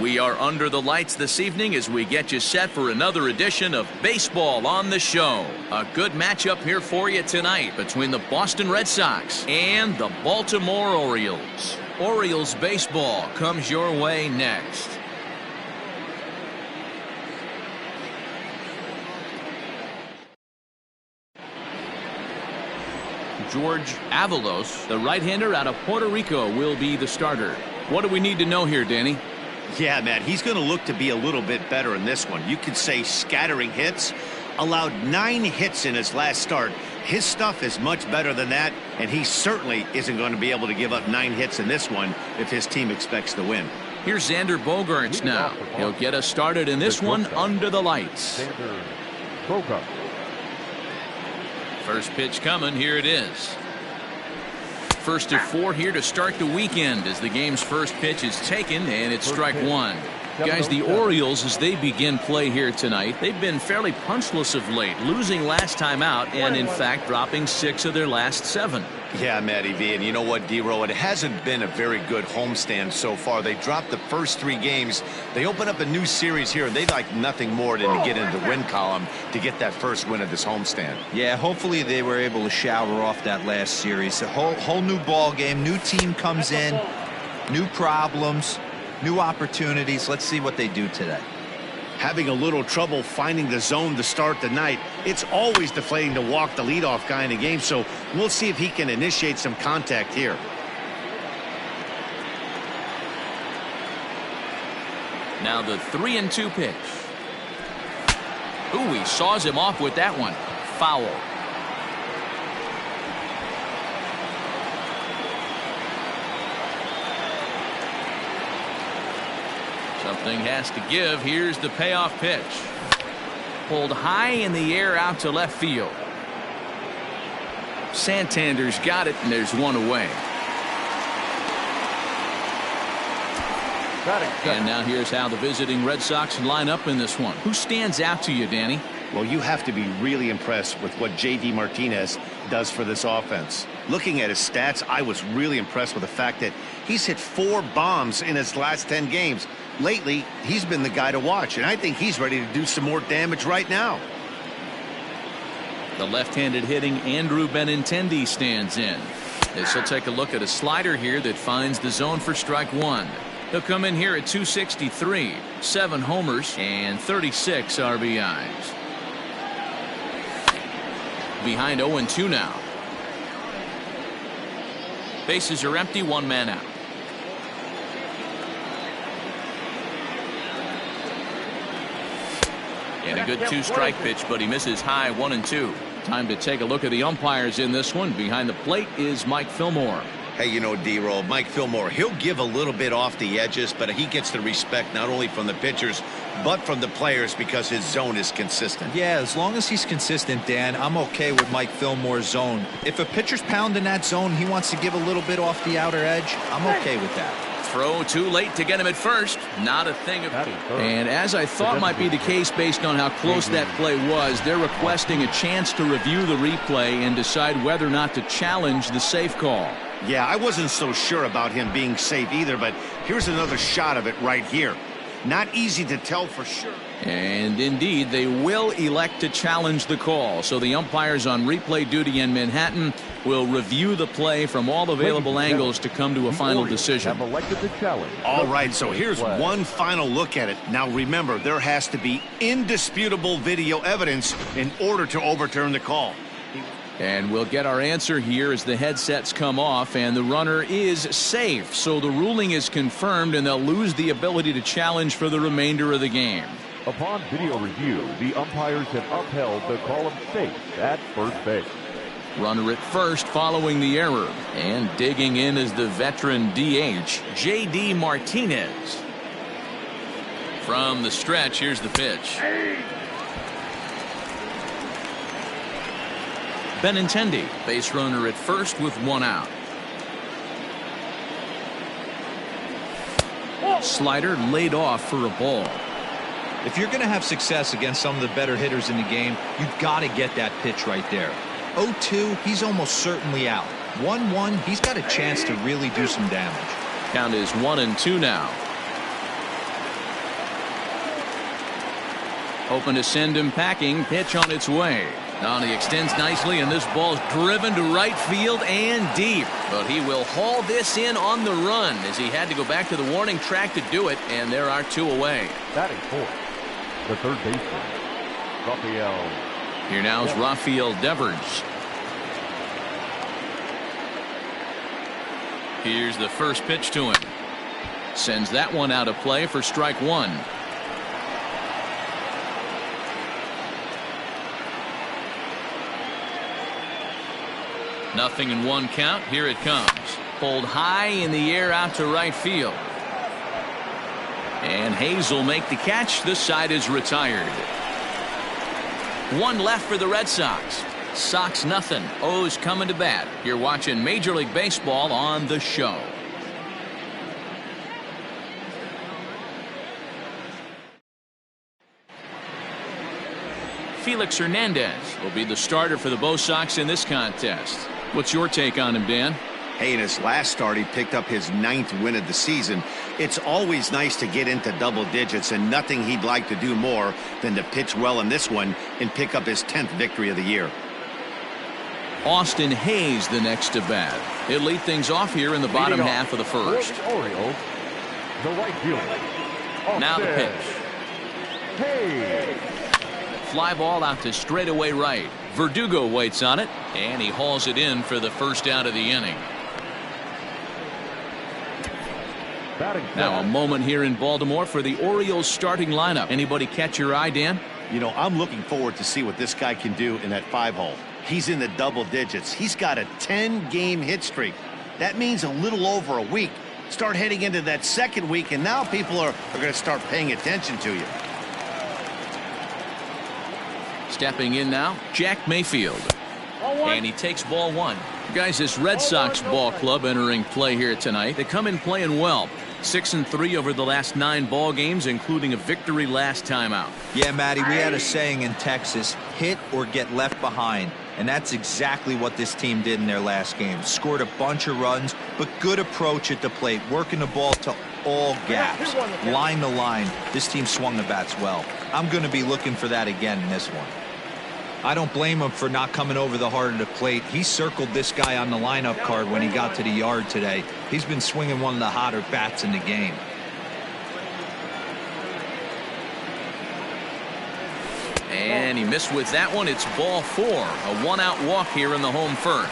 We are under the lights this evening as we get you set for another edition of Baseball on the Show. A good matchup here for you tonight between the Boston Red Sox and the Baltimore Orioles. Orioles baseball comes your way next. George Avalos, the right-hander out of Puerto Rico, will be the starter. What do we need to know here, Danny? Yeah, Matt, he's going to look to be a little bit better in this one. You could say scattering hits. Allowed 9 hits in his last start. His stuff is much better than that, and he certainly isn't going to be able to give up 9 hits in this one if his team expects to win. Here's Xander Bogaerts now. He'll get us started in this one under the lights. Xander Bogaerts. First pitch coming. Here it is. First of 4 here to start the weekend as the game's first pitch is taken, and it's strike 1. Guys, the Orioles, as they begin play here tonight, they've been fairly punchless of late, losing last time out and, in fact, dropping 6 of their last 7. Yeah, Matty V, and you know what, D-Row, it hasn't been a very good homestand so far. They dropped the first 3 games. They open up a new series here, and they'd like nothing more than to get into the win column to get that first win of this homestand. Yeah, hopefully they were able to shower off that last series. A whole new ball game, new team comes in, new problems, new opportunities. Let's see what they do today. Having a little trouble finding the zone to start the night. It's always deflating to walk the leadoff guy in the game, so we'll see if he can initiate some contact here. Now the 3-2 pitch. Ooh, he saws him off with that one. Foul. Something has to give. Here's the payoff pitch. Pulled high in the air out to left field. Santander's got it, and there's one away. And now here's how the visiting Red Sox line up in this one. Who stands out to you, Danny? Well, you have to be really impressed with what J.D. Martinez does for this offense. Looking at his stats, I was really impressed with the fact that he's hit 4 bombs in his last 10 games. Lately, he's been the guy to watch, and I think he's ready to do some more damage right now. The left-handed hitting Andrew Benintendi stands in. This will take a look at a slider here that finds the zone for strike 1. He'll come in here at 263, 7 homers, and 36 RBIs. Behind 0-2 now. Bases are empty, 1 man out. And a good 2-strike pitch, but he misses high, 1-2. Time to take a look at the umpires in this one. Behind the plate is Mike Fillmore. Hey, you know, D-Roll, Mike Fillmore, he'll give a little bit off the edges, but he gets the respect not only from the pitchers, but from the players because his zone is consistent. Yeah, as long as he's consistent, Dan, I'm okay with Mike Fillmore's zone. If a pitcher's pounding that zone, he wants to give a little bit off the outer edge, I'm okay with that. Throw too late to get him at first. Not a thing of it. And as I thought might be the case based on how close that play was, they're requesting a chance to review the replay and decide whether or not to challenge the safe call. Yeah, I wasn't so sure about him being safe either, but here's another shot of it right here. Not easy to tell for sure. And indeed, they will elect to challenge the call. So the umpires on replay duty in Manhattan will review the play from all available angles to come to a final decision. Have elected to challenge. All right, so here's one final look at it. Now remember, there has to be indisputable video evidence in order to overturn the call. And we'll get our answer here as the headsets come off, and the runner is safe. So the ruling is confirmed, and they'll lose the ability to challenge for the remainder of the game. Upon video review, the umpires have upheld the call of safe at first base. Runner at first following the error, and digging in is the veteran DH, J.D. Martinez. From the stretch, here's the pitch. Benintendi, base runner at first with 1 out. Slider laid off for a ball. If you're going to have success against some of the better hitters in the game, you've got to get that pitch right there. 0-2, he's almost certainly out. 1-1, he's got a chance to really do some damage. Count is 1-2 now. Hoping to send him packing. Pitch on its way. Now he extends nicely, and this ball's driven to right field and deep. But he will haul this in on the run as he had to go back to the warning track to do it, and there are 2 away. Batting fourth, the third baseman, Rafael. Here now is Rafael Devers. Here's the first pitch to him. Sends that one out of play for strike 1. Nothing in 1 count. Here it comes. Pulled high in the air out to right field. And Hayes will make the catch. This side is retired. 1 left for the Red Sox. Sox nothing. O's coming to bat. You're watching Major League Baseball on The Show. Felix Hernandez will be the starter for the Bo Sox in this contest. What's your take on him, Dan? Hey, in his last start, he picked up his 9th win of the season. It's always nice to get into double digits, and nothing he'd like to do more than to pitch well in this one and pick up his 10th victory of the year. Austin Hayes the next to bat. He'll lead things off here in the bottom half of the first. Orioles, the right fielder. Now the pitch. Hayes. Fly ball out to straightaway right. Verdugo waits on it, and he hauls it in for the first out of the inning. Now a moment here in Baltimore for the Orioles starting lineup. Anybody catch your eye, Dan? You know, I'm looking forward to see what this guy can do in that 5-hole. He's in the double digits. He's got a 10-game hit streak. That means a little over a week. Start heading into that 2nd week, and now people are going to start paying attention to you. Stepping in now, Jack Mayfield. And he takes ball 1. Guys, this Red Sox ball club entering play here tonight. They come in playing well. 6-3 over the last 9 ball games, including a victory last time out. Yeah, Matty, we had a saying in Texas, hit or get left behind. And that's exactly what this team did in their last game. Scored a bunch of runs, but good approach at the plate, working the ball to all gaps, line to line. This team swung the bats well. I'm going to be looking for that again in this one. I don't blame him for not coming over the heart of the plate. He circled this guy on the lineup card when he got to the yard today. He's been swinging one of the hotter bats in the game. And he missed with that one. It's ball 4. A 1-out walk here in the home first.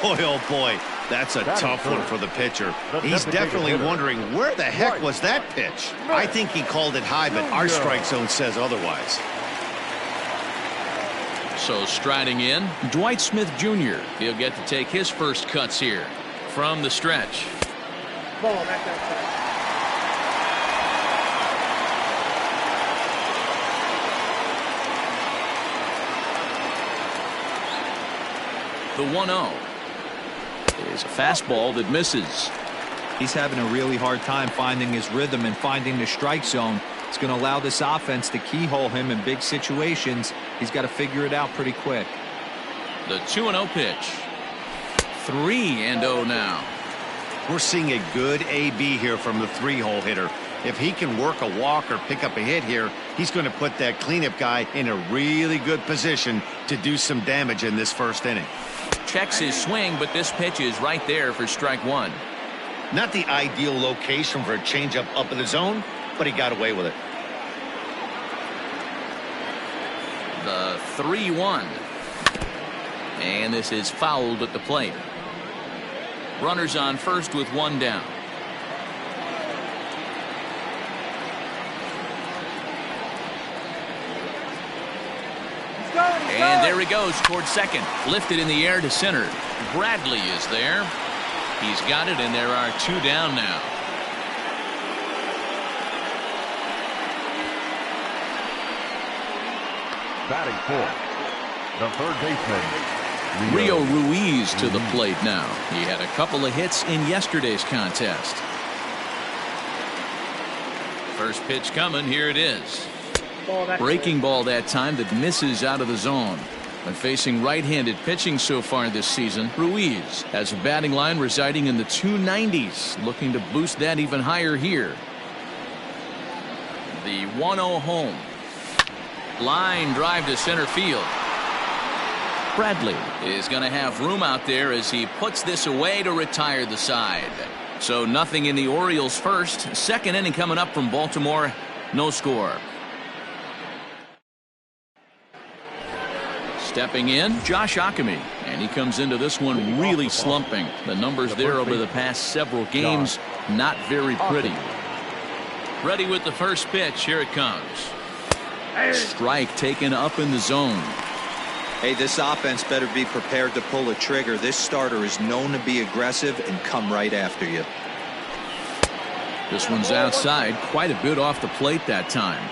Boy, oh boy, that's a tough one for the pitcher. He's definitely wondering, where the heck was that pitch? I think he called it high, but our strike zone says otherwise. So striding in, Dwight Smith Jr. He'll get to take his first cuts here from the stretch. The 1-0 is a fastball that misses. He's having a really hard time finding his rhythm and finding the strike zone. It's going to allow this offense to keyhole him in big situations. He's got to figure it out pretty quick. The 2-0 pitch. 3-0 now. We're seeing a good AB here from the 3-hole hitter. If he can work a walk or pick up a hit here, he's going to put that cleanup guy in a really good position to do some damage in this first inning. Checks his swing, but this pitch is right there for strike 1. Not the ideal location for a changeup up in the zone, but he got away with it. The 3-1. And this is fouled at the plate. Runners on first with 1 down. And there he goes towards second. Lifted in the air to center. Bradley is there. He's got it, and there are 2 down now. Batting fourth, the third baseman, Rio Ruiz to the plate now. He had a couple of hits in yesterday's contest. First pitch coming. Here it is. Breaking ball that time that misses out of the zone. When facing right-handed pitching so far this season, Ruiz has a batting line residing in the 290s, looking to boost that even higher here. The 1-0 home. Line drive to center field. Bradley is going to have room out there as he puts this away to retire the side. So nothing in the Orioles first. Second inning coming up from Baltimore. No score. Stepping in, Josh Ockamy, and he comes into this one really slumping. The numbers there over the past several games, not very pretty. Ready with the first pitch. Here it comes. Strike taken up in the zone. Hey, this offense better be prepared to pull a trigger. This starter is known to be aggressive and come right after you. This one's outside, quite a bit off the plate that time.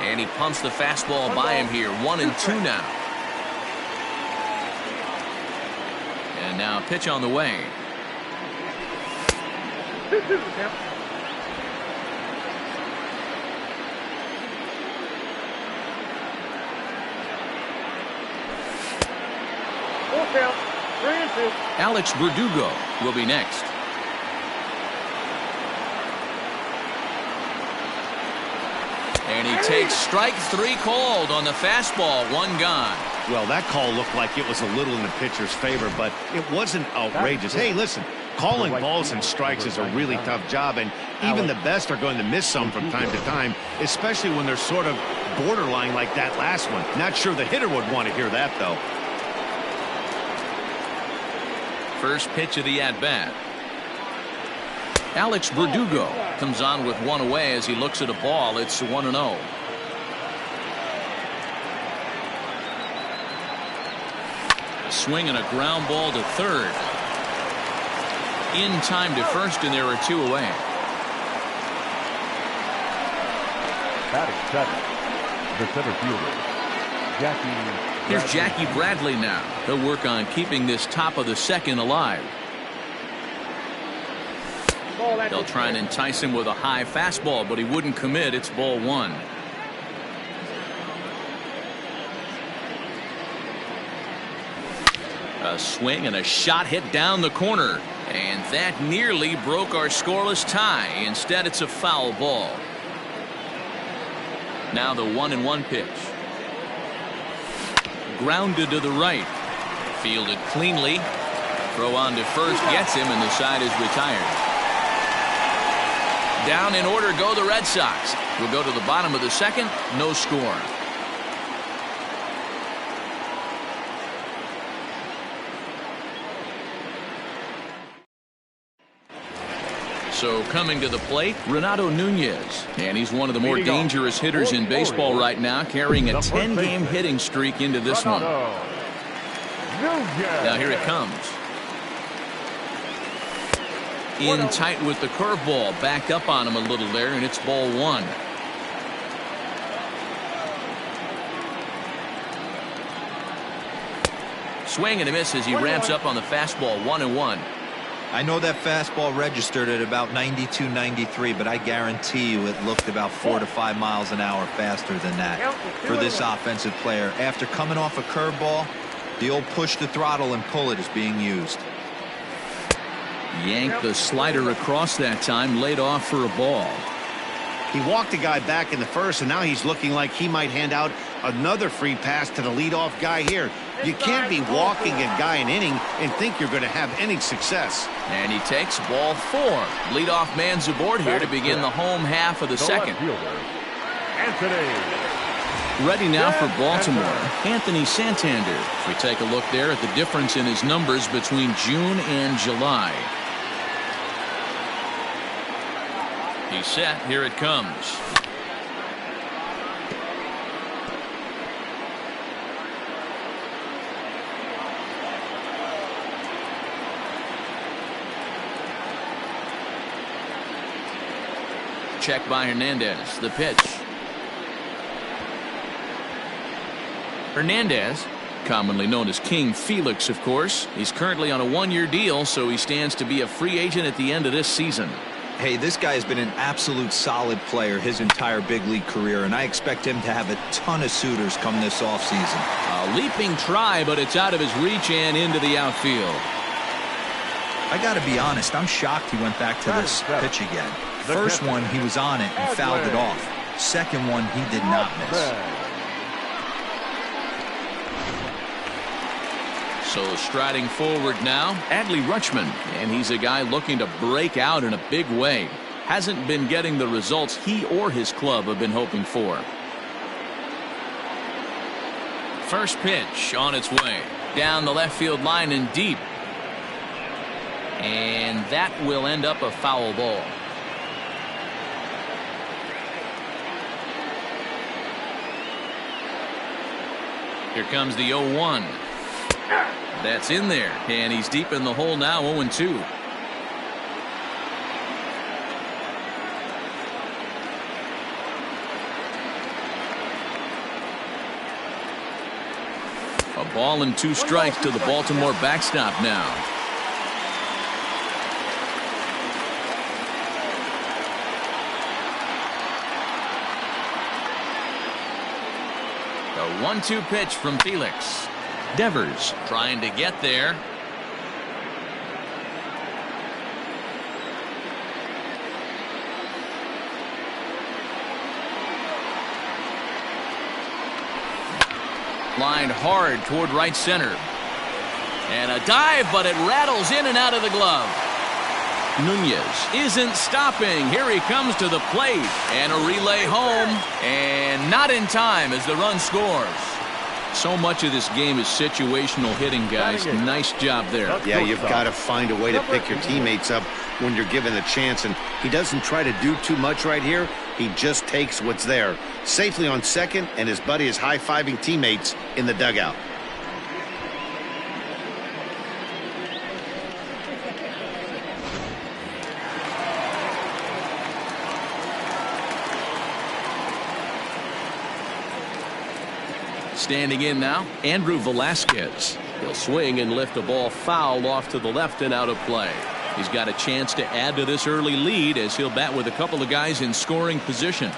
And he pumps the fastball by him here. 1-2 now. And now pitch on the way. Alex Verdugo will be next. And he takes strike 3 called on the fastball. 1 gone. Well, that call looked like it was a little in the pitcher's favor, but it wasn't outrageous. Hey, listen, calling balls and strikes is a really tough job, and even the best are going to miss some from time to time, especially when they're sort of borderline like that last one. Not sure the hitter would want to hear that, though. First pitch of the at-bat. Alex Verdugo comes on with 1 away as he looks at a ball. It's 1-0. A swing and a ground ball to third. In time to first, and there are 2 away. Batting second, the center fielder, Here's Jackie Bradley now. He'll work on keeping this top of the second alive. They'll try and entice him with a high fastball, but he wouldn't commit. It's ball 1. A swing and a shot hit down the corner, and that nearly broke our scoreless tie. Instead, it's a foul ball. Now the 1-1 pitch. Grounded to the right. Fielded cleanly. Throw on to first gets him, and the side is retired. Down in order go the Red Sox. We'll go to the bottom of the second. No score. So coming to the plate, Renato Nunez. And he's one of the more dangerous hitters in baseball right now, carrying a 10-game hitting streak into this one. Now here it comes. In tight with the curveball. Backed up on him a little there, and it's ball 1. Swing and a miss as he ramps up on the fastball. 1-1. I know that fastball registered at about 92, 93, but I guarantee you it looked about 4 to 5 miles an hour faster than that. For this offensive player, after coming off a curveball, the old push the throttle and pull it is being used. Yanked the slider across that time, laid off for a ball. He walked a guy back in the first, and now he's looking like he might hand out another free pass to the leadoff guy here. You can't be walking a guy an inning and think you're going to have any success. And he takes ball 4. Leadoff man's aboard here to begin the home half of the second. Ready now for Baltimore, Anthony Santander. We take a look there at the difference in his numbers between June and July. He's set. Here it comes. Check by Hernandez. The pitch. Hernandez, commonly known as King Felix, of course. He's currently on a 1-year deal, so he stands to be a free agent at the end of this season. Hey, this guy has been an absolute solid player his entire big league career, and I expect him to have a ton of suitors come this offseason. A leaping try, but it's out of his reach and into the outfield. I got to be honest, I'm shocked he went back to this pitch again. First one, he was on it and fouled it off. Second one, he did not miss. So striding forward now, Adley Rutschman, and he's a guy looking to break out in a big way. Hasn't been getting the results he or his club have been hoping for. First pitch on its way. Down the left field line and deep. And that will end up a foul ball. Here comes the 0-1. That's in there, and he's deep in the hole now, 0-2. A ball and 2 strikes to the Baltimore backstop now. A 1-2 pitch from Felix. Devers trying to get there. Lined hard toward right center. And a dive, but it rattles in and out of the glove. Nunez isn't stopping. Here he comes to the plate. And a relay home. And not in time as the run scores. So much of this game is situational hitting, guys. Nice job there. Yeah, you've got to find a way to pick your teammates up when you're given a chance. And he doesn't try to do too much right here. He just takes what's there. Safely on second, and his buddy is high-fiving teammates in the dugout. Standing in now, Andrew Velasquez. He'll swing and lift a ball foul off to the left and out of play. He's got a chance to add to this early lead as he'll bat with a couple of guys in scoring position.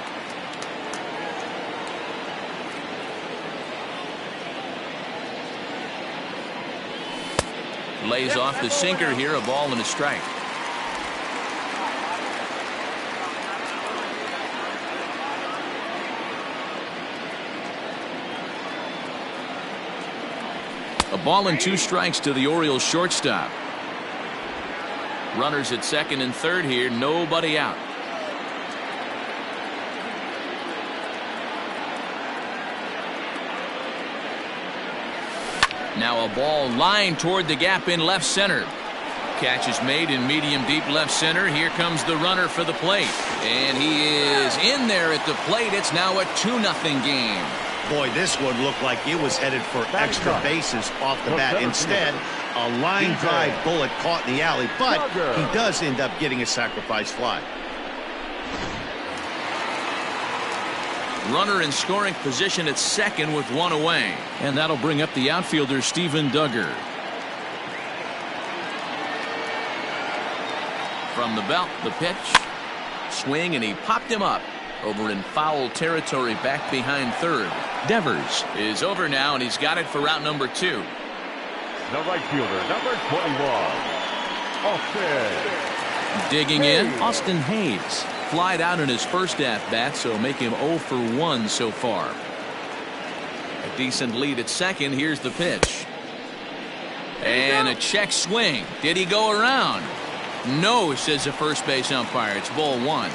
Lays off the sinker here, a ball and a strike. A ball and 2 strikes to the Orioles shortstop. Runners at second and third here, nobody out. Now a ball lined toward the gap in left center. Catch is made in medium deep left center. Here comes the runner for the plate. And he is in there at the plate. It's now a 2-0 game. Boy, this one looked like it was headed for extra bases off the bat. Instead, a line drive bullet caught in the alley, but he does end up getting a sacrifice fly. Runner in scoring position at second with 1 away. And that'll bring up the outfielder, Steven Duggar. From the belt, the pitch. Swing, and he popped him up. Over in foul territory back behind third. Devers is over now, and he's got it for route number 2. The right fielder, number 21, Austin. Digging in, Austin Hayes. Flied out in his first at-bat, so make him 0 for 1 so far. A decent lead at second. Here's the pitch. And a check swing. Did he go around? No, says the first base umpire. It's ball 1.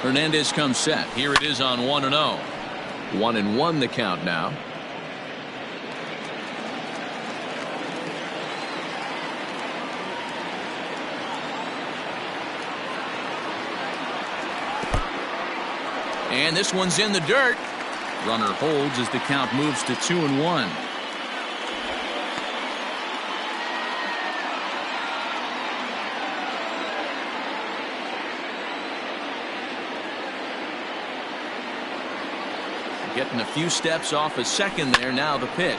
Hernandez comes set. Here it is on 1-0. 1-1 the count now. And this one's in the dirt. Runner holds as the count moves to 2-1. Getting a few steps off a second there. Now the pitch.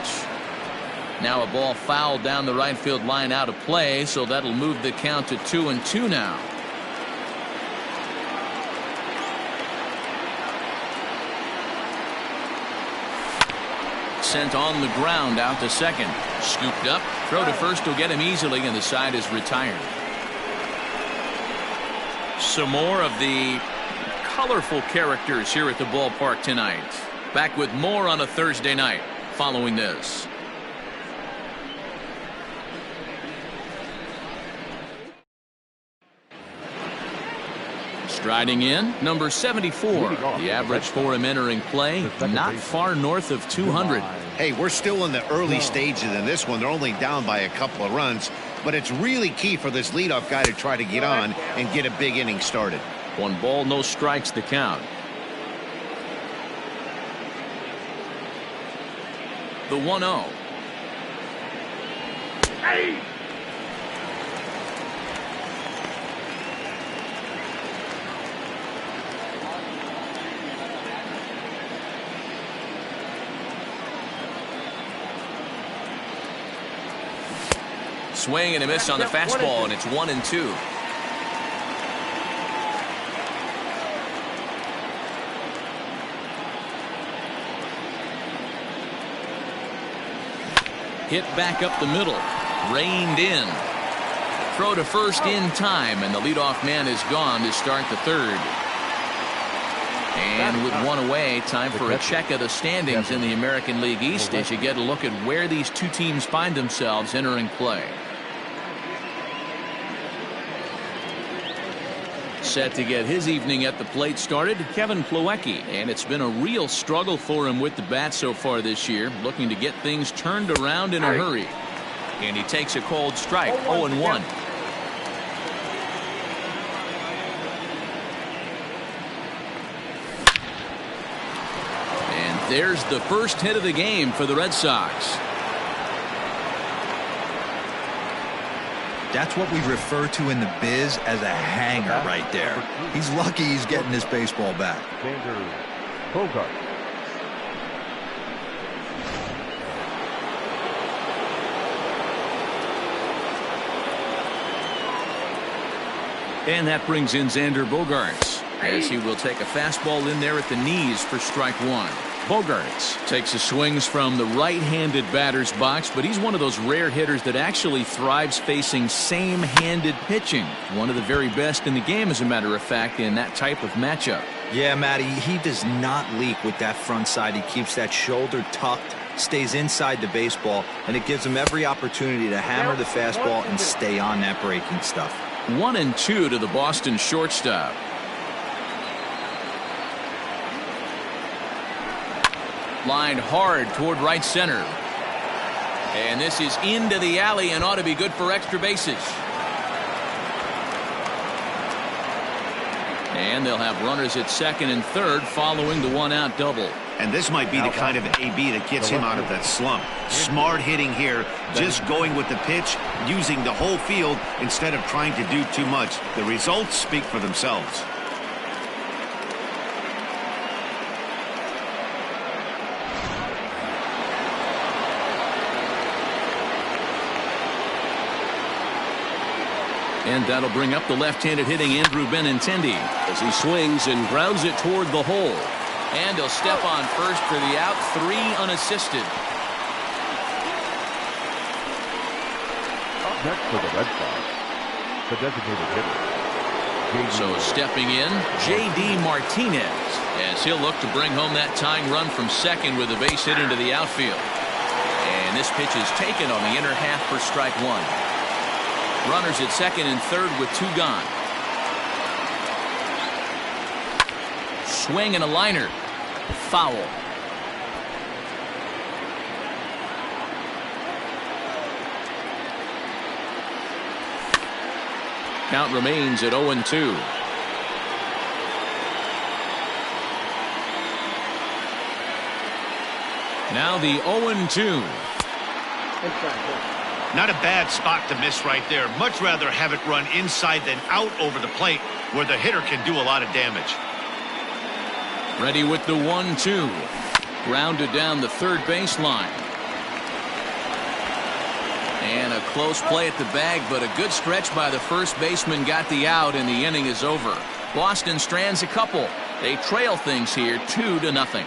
Now a ball fouled down the right field line out of play, so that'll move the count to 2-2 now. sent on the ground out to second. Scooped up. Throw to first will get him easily, and the side is retired. Some more of the colorful characters here at the ballpark tonight. Back with more on a Thursday night following this. Striding in, number 74. The average for him entering play, not far north of 200. Hey, we're still in the early stages in this one. They're only down by a couple of runs, but it's really key for this leadoff guy to try to get on and get a big inning started. 1 ball, no strikes the count. The 1-0. Hey! Swing and a miss on the fastball, and it's 1-2. Hit back up the middle. Reined in. Throw to first in time, and the leadoff man is gone to start the third. And with 1 away, time for a check of the standings in the American League East as you get a look at where these two teams find themselves entering play. Set to get his evening at the plate started, Kevin Plawecki, and it's been a real struggle for him with the bat so far this year, looking to get things turned around in a hurry. And he takes a cold strike, 0-1. And there's the first hit of the game for the Red Sox. That's what we refer to in the biz as a hanger right there. He's lucky he's getting his baseball back. Bogart. And that brings in Xander Bogaerts, as he will take a fastball in there at the knees for strike 1. Bogaerts takes his swings from the right-handed batter's box, but he's one of those rare hitters that actually thrives facing same-handed pitching. One of the very best in the game, as a matter of fact, in that type of matchup. Yeah, Matty, he does not leak with that front side. He keeps that shoulder tucked, stays inside the baseball, and it gives him every opportunity to hammer the fastball and stay on that breaking stuff. 1-2 to the Boston shortstop. Lined hard toward right center. And this is into the alley and ought to be good for extra bases. And they'll have runners at second and third following the 1-out double. And this might be the kind of AB that gets him out of that slump. Smart hitting here, just going with the pitch, using the whole field instead of trying to do too much. The results speak for themselves. And that'll bring up the left-handed hitting Andrew Benintendi as he swings and grounds it toward the hole. And he'll step on first for the out, 3 unassisted. Up next for the Red Sox, the designated hitter. So stepping in, J.D. Martinez, as he'll look to bring home that tying run from second with a base hit into the outfield. And this pitch is taken on the inner half for strike 1. Runners at second and third with 2 gone. Swing and a liner. Foul. Count remains at 0-2. Now the 0-2. Not a bad spot to miss right there. Much rather have it run inside than out over the plate where the hitter can do a lot of damage. Ready with the 1-2. Grounded down the third baseline. And a close play at the bag, but a good stretch by the first baseman got the out, and the inning is over. Boston strands a couple. They trail things here 2-0.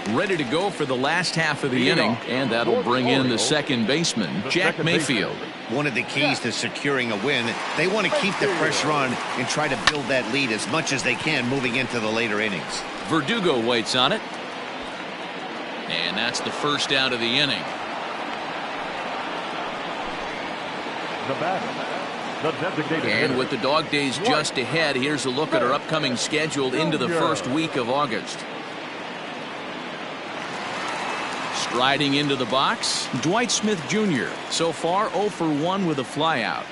Ready to go for the last half of the inning, and that'll bring in the second baseman, Jack Mayfield. One of the keys to securing a win, they want to keep the pressure on and try to build that lead as much as they can moving into the later innings. Verdugo waits on it. And that's the first out of the inning. The batter, the designated And hitter. with the dog days just ahead, here's a look at our upcoming schedule into the first week of August. Striding into the box, Dwight Smith Jr. So far 0 for 1 with a flyout.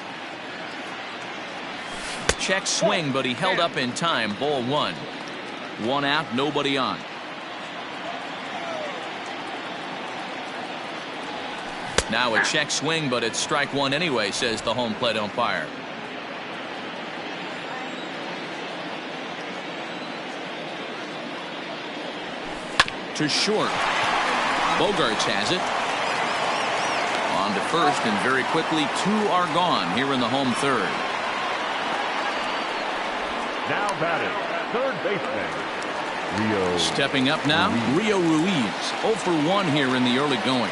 Check swing, but he held up in time. Ball 1. 1 out, nobody on. Now a check swing, but it's strike 1 anyway, says the home plate umpire. To short. Bogarts has it. On to first, and very quickly 2 are gone here in the home third. Now batting, third baseman, Rio. Stepping up now, Rio Ruiz. 0 for 1 here in the early going.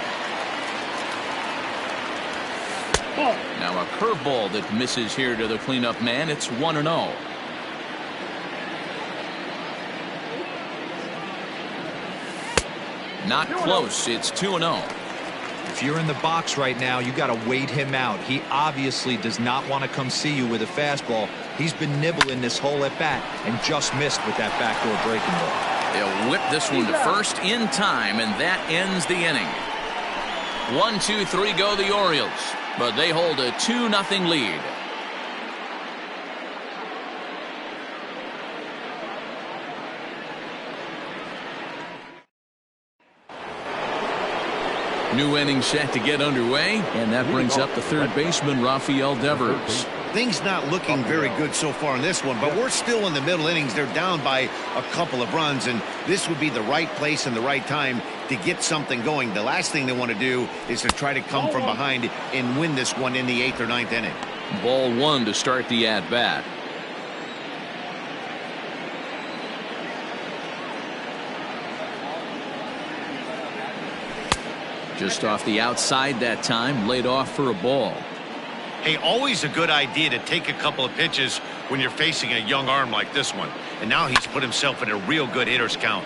Now a curveball that misses here to the cleanup man. It's 1-0. Not close. It's 2-0. If you're in the box right now, you got to wait him out. He obviously does not want to come see you with a fastball. He's been nibbling this whole at bat and just missed with that backdoor breaking ball. They'll whip this one to first in time, and that ends the inning. 1-2-3 go the Orioles, but they hold a 2-0 lead. New inning set to get underway, and that brings up the third baseman, Rafael Devers. Things not looking very good so far in this one, but we're still in the middle innings. They're down by a couple of runs, and this would be the right place and the right time to get something going. The last thing they want to do is to try to come from behind and win this one in the 8th or 9th inning. Ball 1 to start the at-bat. Just off the outside that time, laid off for a ball. Hey, always a good idea to take a couple of pitches when you're facing a young arm like this one. And now he's put himself in a real good hitter's count.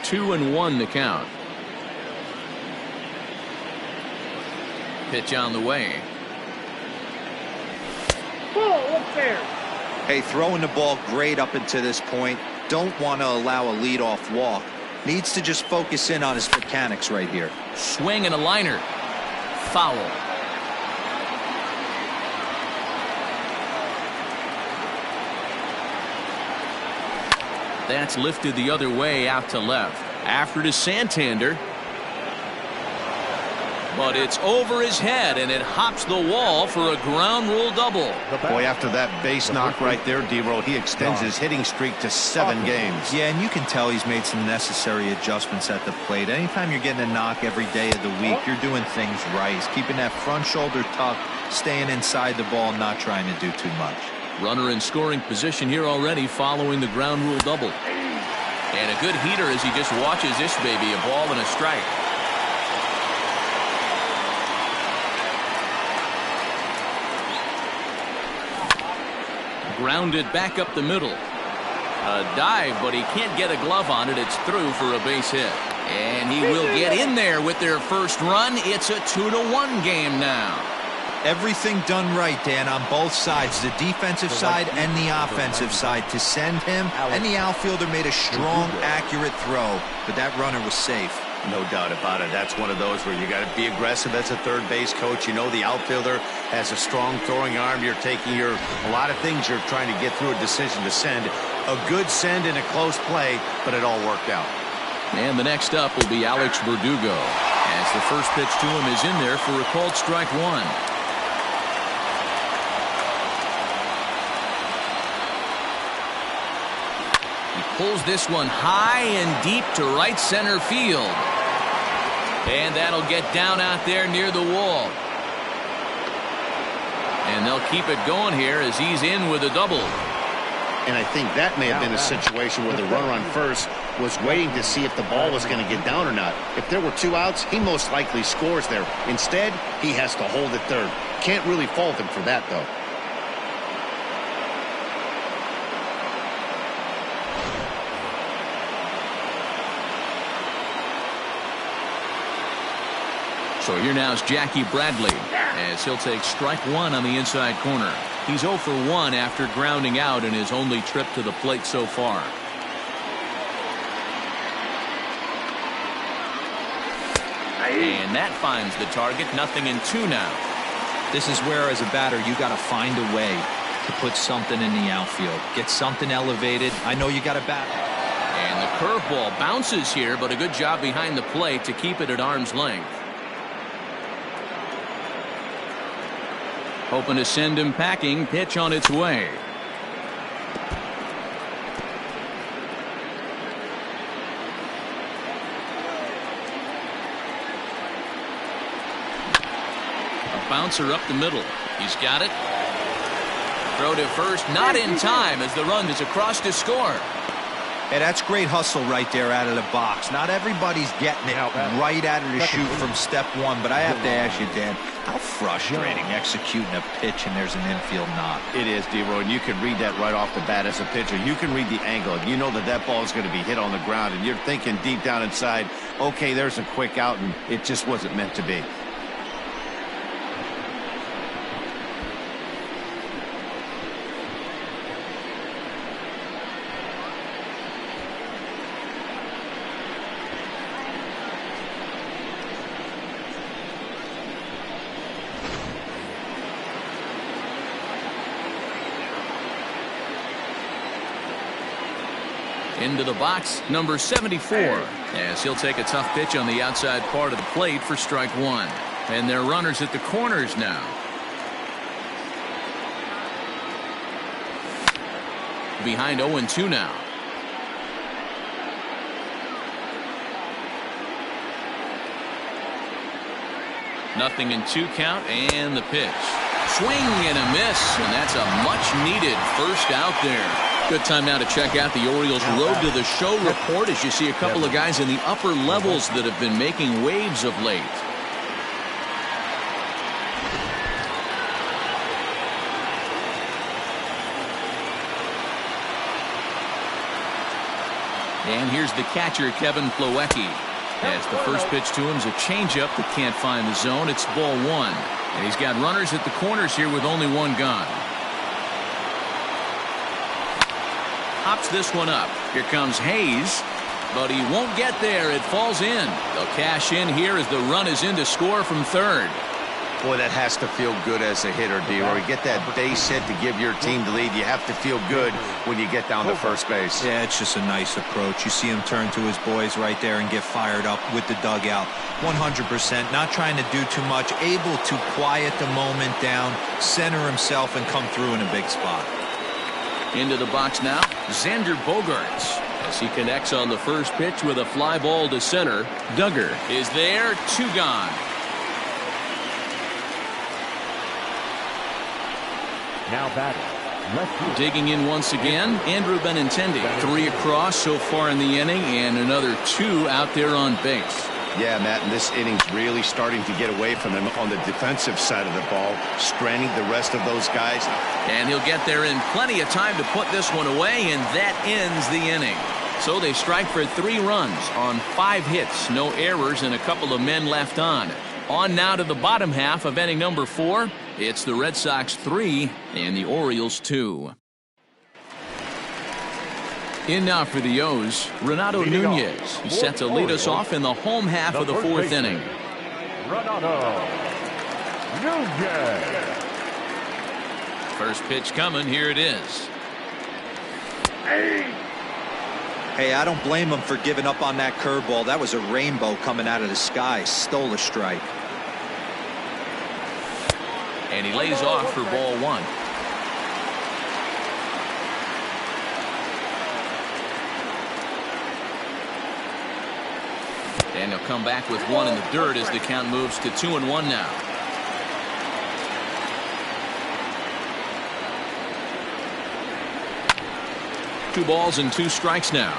2-1 the count. Pitch on the way. Hey, throwing the ball great up until this point. Don't want to allow a leadoff walk. Needs to just focus in on his mechanics right here. Swing and a liner. Foul. That's lifted the other way out to left. After to Santander. But it's over his head, and it hops the wall for a ground rule double. Boy, after that base knock right there, D-Roll, he extends his hitting streak to 7 games. Yeah, and you can tell he's made some necessary adjustments at the plate. Anytime you're getting a knock every day of the week, you're doing things right. He's keeping that front shoulder tucked, staying inside the ball, not trying to do too much. Runner in scoring position here already following the ground rule double. And a good heater as he just watches this baby, a ball and a strike. Grounded back up the middle. A dive, but he can't get a glove on it. It's through for a base hit. And he will get in there with their first run. It's a 2-1 game now. Everything done right, Dan, on both sides, the defensive side and the offensive side, to send him, and the outfielder made a strong, accurate throw, but that runner was safe. No doubt about it. That's one of those where you got to be aggressive as a third base coach. You know the outfielder has a strong throwing arm. You're taking a lot of things you're trying to get through a decision to send. A good send in a close play, but it all worked out. And the next up will be Alex Verdugo, as the first pitch to him is in there for a called strike 1. Pulls this one high and deep to right center field. And that'll get down out there near the wall. And they'll keep it going here as he's in with a double. And I think that may have been a situation where the runner on first was waiting to see if the ball was going to get down or not. If there were 2 outs, he most likely scores there. Instead, he has to hold at third. Can't really fault him for that, though. So here now is Jackie Bradley, as he'll take strike 1 on the inside corner. He's 0 for 1 after grounding out in his only trip to the plate so far. And that finds the target. 0-2 now. This is where, as a batter, you got to find a way to put something in the outfield. Get something elevated. I know you got to bat. And the curveball bounces here, but a good job behind the plate to keep it at arm's length. Hoping to send him packing. Pitch on its way. A bouncer up the middle. He's got it. Throw to first. Not in time as the run is across to score. Hey, that's great hustle right there out of the box. Not everybody's getting it right out of the chute from step 1, but I have to ask you, Dan, how frustrating executing a pitch and there's an infield knock. It is, D-Roy, and you can read that right off the bat as a pitcher. You can read the angle. You know that that ball is going to be hit on the ground, and you're thinking deep down inside, okay, there's a quick out, and it just wasn't meant to be. Into the box, number 74, as he'll take a tough pitch on the outside part of the plate for strike 1. And they're runners at the corners now. Behind 0-2 now. Nothing in 2 count, and the pitch. Swing and a miss, and that's a much-needed first out there. Good time now to check out the Orioles Road to the Show report as you see a couple of guys in the upper levels that have been making waves of late. And here's the catcher, Kevin Plawecki. As the first pitch to him is a changeup that can't find the zone. It's ball 1. And he's got runners at the corners here with only 1 gone. Hops this one up. Here comes Hayes, but he won't get there. It falls in. They'll cash in here as the run is in to score from third. Boy, that has to feel good as a hitter, D-Roy. Get that base hit to give your team the lead. You have to feel good when you get down to first base. Yeah, it's just a nice approach. You see him turn to his boys right there and get fired up with the dugout. 100%, not trying to do too much, able to quiet the moment down, center himself, and come through in a big spot. Into the box now, Xander Bogaerts, as he connects on the first pitch with a fly ball to center. Duggar is there, 2 gone. Now batting. Digging in once again, Andrew Benintendi. 3 across so far in the inning, and another 2 out there on base. Yeah, Matt, and this inning's really starting to get away from him on the defensive side of the ball, stranding the rest of those guys. And he'll get there in plenty of time to put this one away, and that ends the inning. So they strike for 3 runs on 5 hits, no errors, and a couple of men left on. On now to the bottom half of inning number 4. It's the Red Sox 3 and the Orioles 2. In now for the O's, Renato Nunez. He's set to lead us off in the home half of the 4th inning. Renato Nunez. First pitch coming. Here it is. Hey, I don't blame him for giving up on that curveball. That was a rainbow coming out of the sky. Stole a strike. And he lays off for ball 1. And he'll come back with 1 in the dirt as the count moves to 2-1 now. Two balls and 2 strikes now.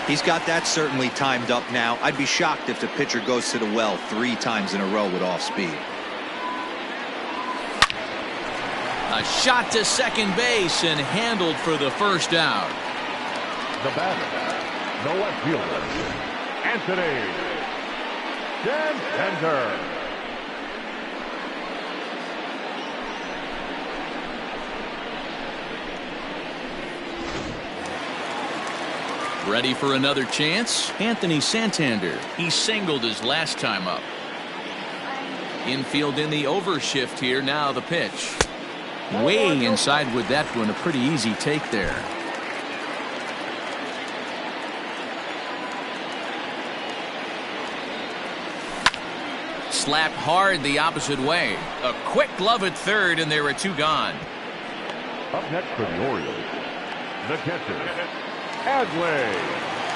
He's got that certainly timed up now. I'd be shocked if the pitcher goes to the well 3 times in a row with off speed. A shot to second base and handled for the first out. The batter, the left fielder, Anthony Santander. Ready for another chance? Anthony Santander. He singled his last time up. Infield in the overshift here. Now the pitch. Way inside with that one. A pretty easy take there. Slapped hard the opposite way. A quick glove at third, and there are 2 gone. Up next for the Orioles, the catcher, Adley.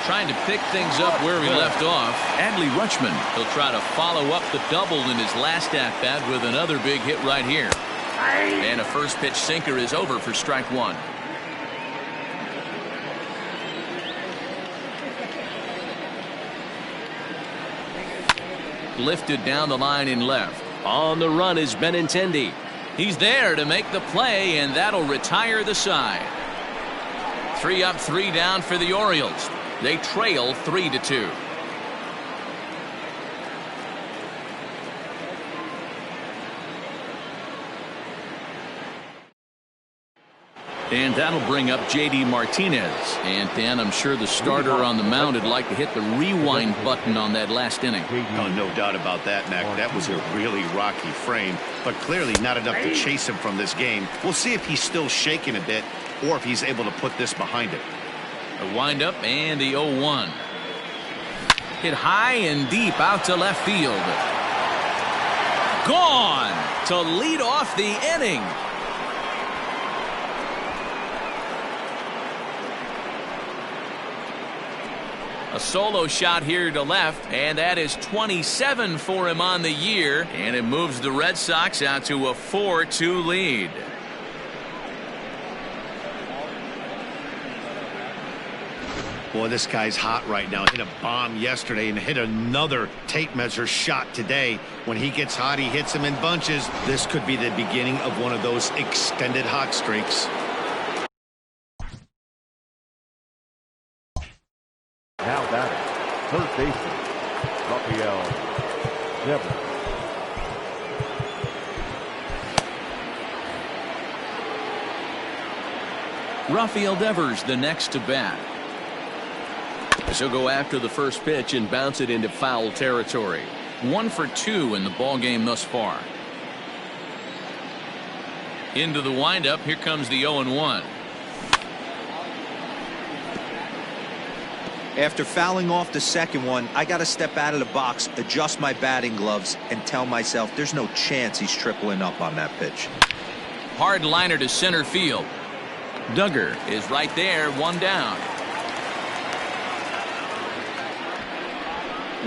Trying to pick things up where he left off. Adley Rutschman. He'll try to follow up the double in his last at-bat with another big hit right here. And a first pitch sinker is over for strike 1. Lifted down the line in left. On the run is Benintendi. He's there to make the play, and that'll retire the side. 3 up, 3 down for the Orioles. They trail 3-2. And that'll bring up J.D. Martinez. And Dan, I'm sure the starter on the mound would like to hit the rewind button on that last inning. Oh, no doubt about that, Mac. That was a really rocky frame, but clearly not enough to chase him from this game. We'll see if he's still shaking a bit or if he's able to put this behind him. A windup and the 0-1. Hit high and deep out to left field. Gone to lead off the inning. A solo shot here to left, and that is 27 for him on the year, and it moves the Red Sox out to a 4-2 lead. Boy, this guy's hot right now. Hit a bomb yesterday and hit another tape measure shot today. When he gets hot, he hits them in bunches. This could be the beginning of one of those extended hot streaks. Now batting, third baseman, Rafael Devers. Rafael Devers the next to bat. He'll go after the first pitch and bounce it into foul territory. 1 for 2 in the ball game thus far. Into the windup. Here comes the 0-1. After fouling off the second one, I got to step out of the box, adjust my batting gloves, and tell myself there's no chance he's tripling up on that pitch. Hard liner to center field. Duggar is right there, 1 down.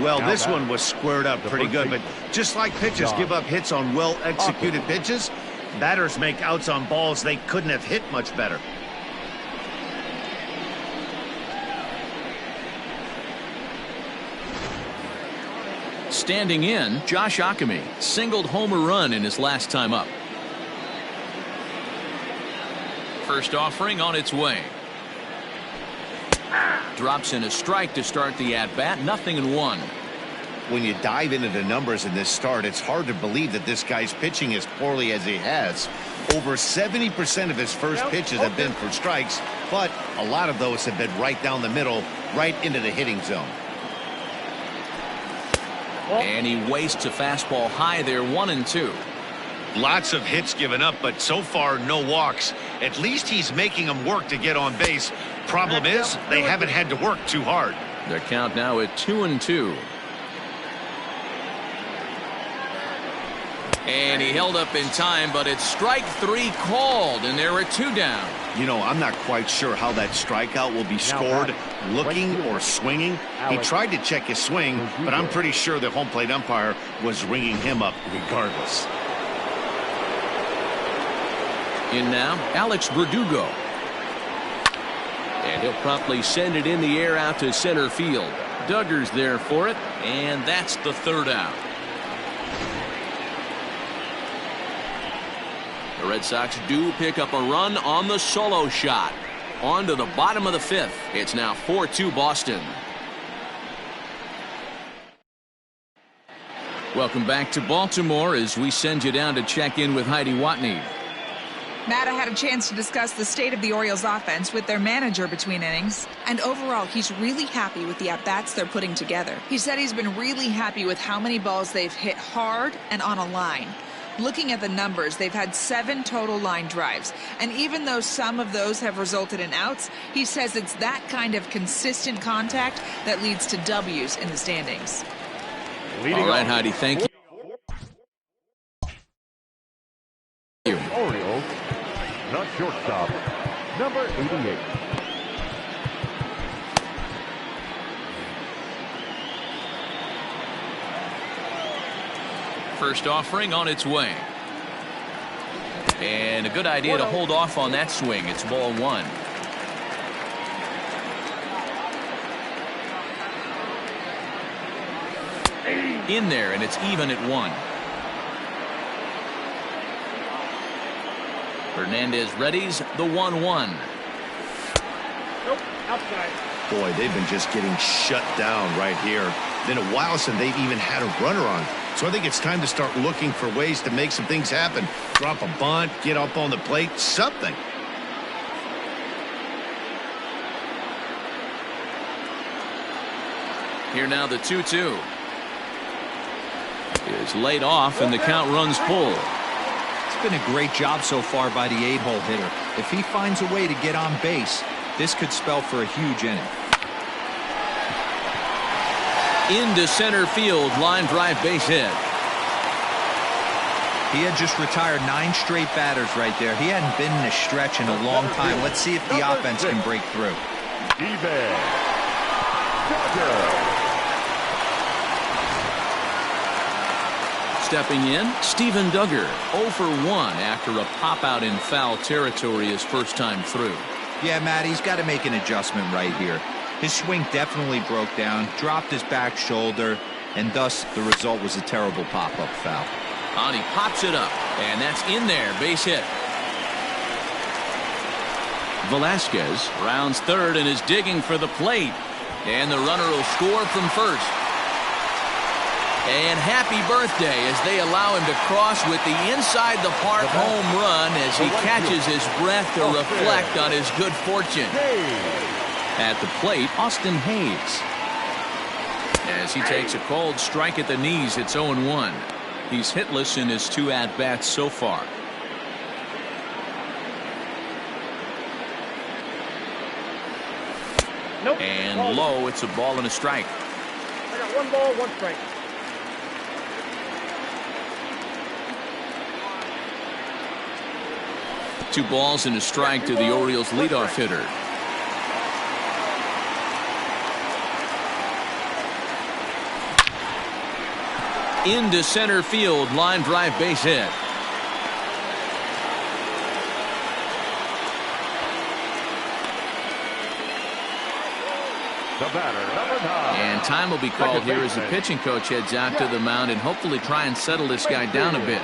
Well, this one was squared up pretty good, but just like pitchers give up hits on well-executed pitches, batters make outs on balls they couldn't have hit much better. Standing in, Josh Ockamy singled home a run in his last time up. First offering on its way. Drops in a strike to start the at-bat. 0-1. When you dive into the numbers in this start, it's hard to believe that this guy's pitching as poorly as he has. Over 70% of his first pitches have been for strikes, but a lot of those have been right down the middle, right into the hitting zone. And he wastes a fastball high there, 1-2. Lots of hits given up, but so far no walks. At least he's making them work to get on base. Problem is, they haven't had to work too hard. Their count now at 2-2. And he held up in time, but it's strike 3 called, and there are 2 down. You know, I'm not quite sure how that strikeout will be scored, looking or swinging. He tried to check his swing, but I'm pretty sure the home plate umpire was ringing him up regardless. In now, Alex Verdugo. And He'll promptly send it in the air out to center field. Duggar's there for it, and that's the third out. The Red Sox do pick up a run on the solo shot. On to the bottom of the fifth. It's now 4-2 Boston. Welcome back to Baltimore as we send you down to check in with Heidi Watney. Matt, I had a chance to discuss the state of the Orioles offense with their manager between innings, and overall he's really happy with the at-bats they're putting together. He said he's been really happy with how many balls they've hit hard and on a line. Looking at the numbers, they've had 7 total line drives, and even though some of those have resulted in outs, he says it's that kind of consistent contact that leads to W's in the standings. All right, Heidi, thank you. Orioles, the shortstop, number 88. First offering on its way. And a good idea to hold off on that swing. It's ball 1. In there, and it's even at 1. Hernandez readies the 1-1. Nope, outside. Boy, they've been just getting shut down right here. Been a while since they've even had a runner on. So I think it's time to start looking for ways to make some things happen. Drop a bunt, get up on the plate, something. Here now the 2-2. Is laid off and the count runs full. It's been a great job so far by the 8-hole hitter. If he finds a way to get on base, this could spell for a huge inning. Into center field, line drive base hit. He had just retired 9 straight batters right there. He hadn't been in a stretch in a long time. Let's see if the offense can break through. Stepping in, Steven Duggar, 0 for 1 after a pop-out in foul territory his first time through. Yeah, Matt, he's got to make an adjustment right here. His swing definitely broke down, dropped his back shoulder, and thus the result was a terrible pop-up foul. And he pops it up, and that's in there, base hit. Velasquez rounds third and is digging for the plate. And the runner will score from first. And happy birthday as they allow him to cross with the inside the park home run as he catches his breath to reflect on his good fortune. At the plate, Austin Hayes. As he takes a cold strike at the knees, it's 0-1. He's hitless in his 2 at-bats so far. Nope. And low, it's a ball and a strike. I got 1 ball, 1 strike. Two balls and a strike to the Orioles leadoff hitter. Into center field, line drive base hit. The batter, number 9. And time will be called here as the pitching coach heads out to the mound and hopefully try and settle this guy down a bit.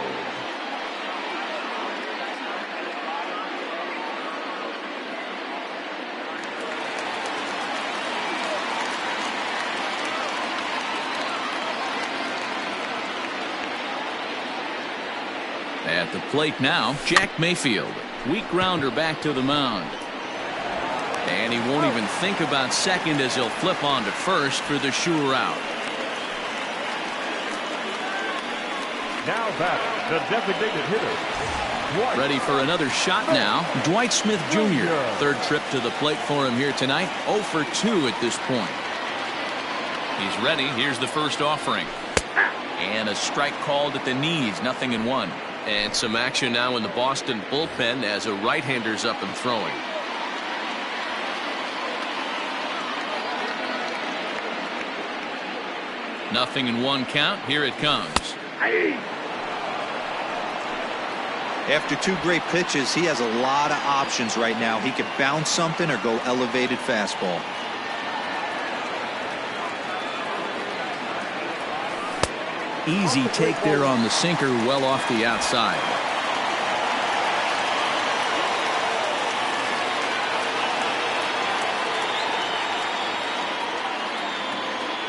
At the plate now, Jack Mayfield. Weak grounder back to the mound. And he won't even think about second as he'll flip on to first for the sure out. Now batting, the designated hitter. Dwight. Ready for another shot now. Dwight Smith Jr. Third trip to the plate for him here tonight. 0 for 2 at this point. He's ready. Here's the first offering. And a strike called at the knees. 0-1. And some action now in the Boston bullpen as a right-hander's up and throwing. Nothing in 1 count. Here it comes. After 2 great pitches, he has a lot of options right now. He could bounce something or go elevated fastball. Easy take there on the sinker, well off the outside.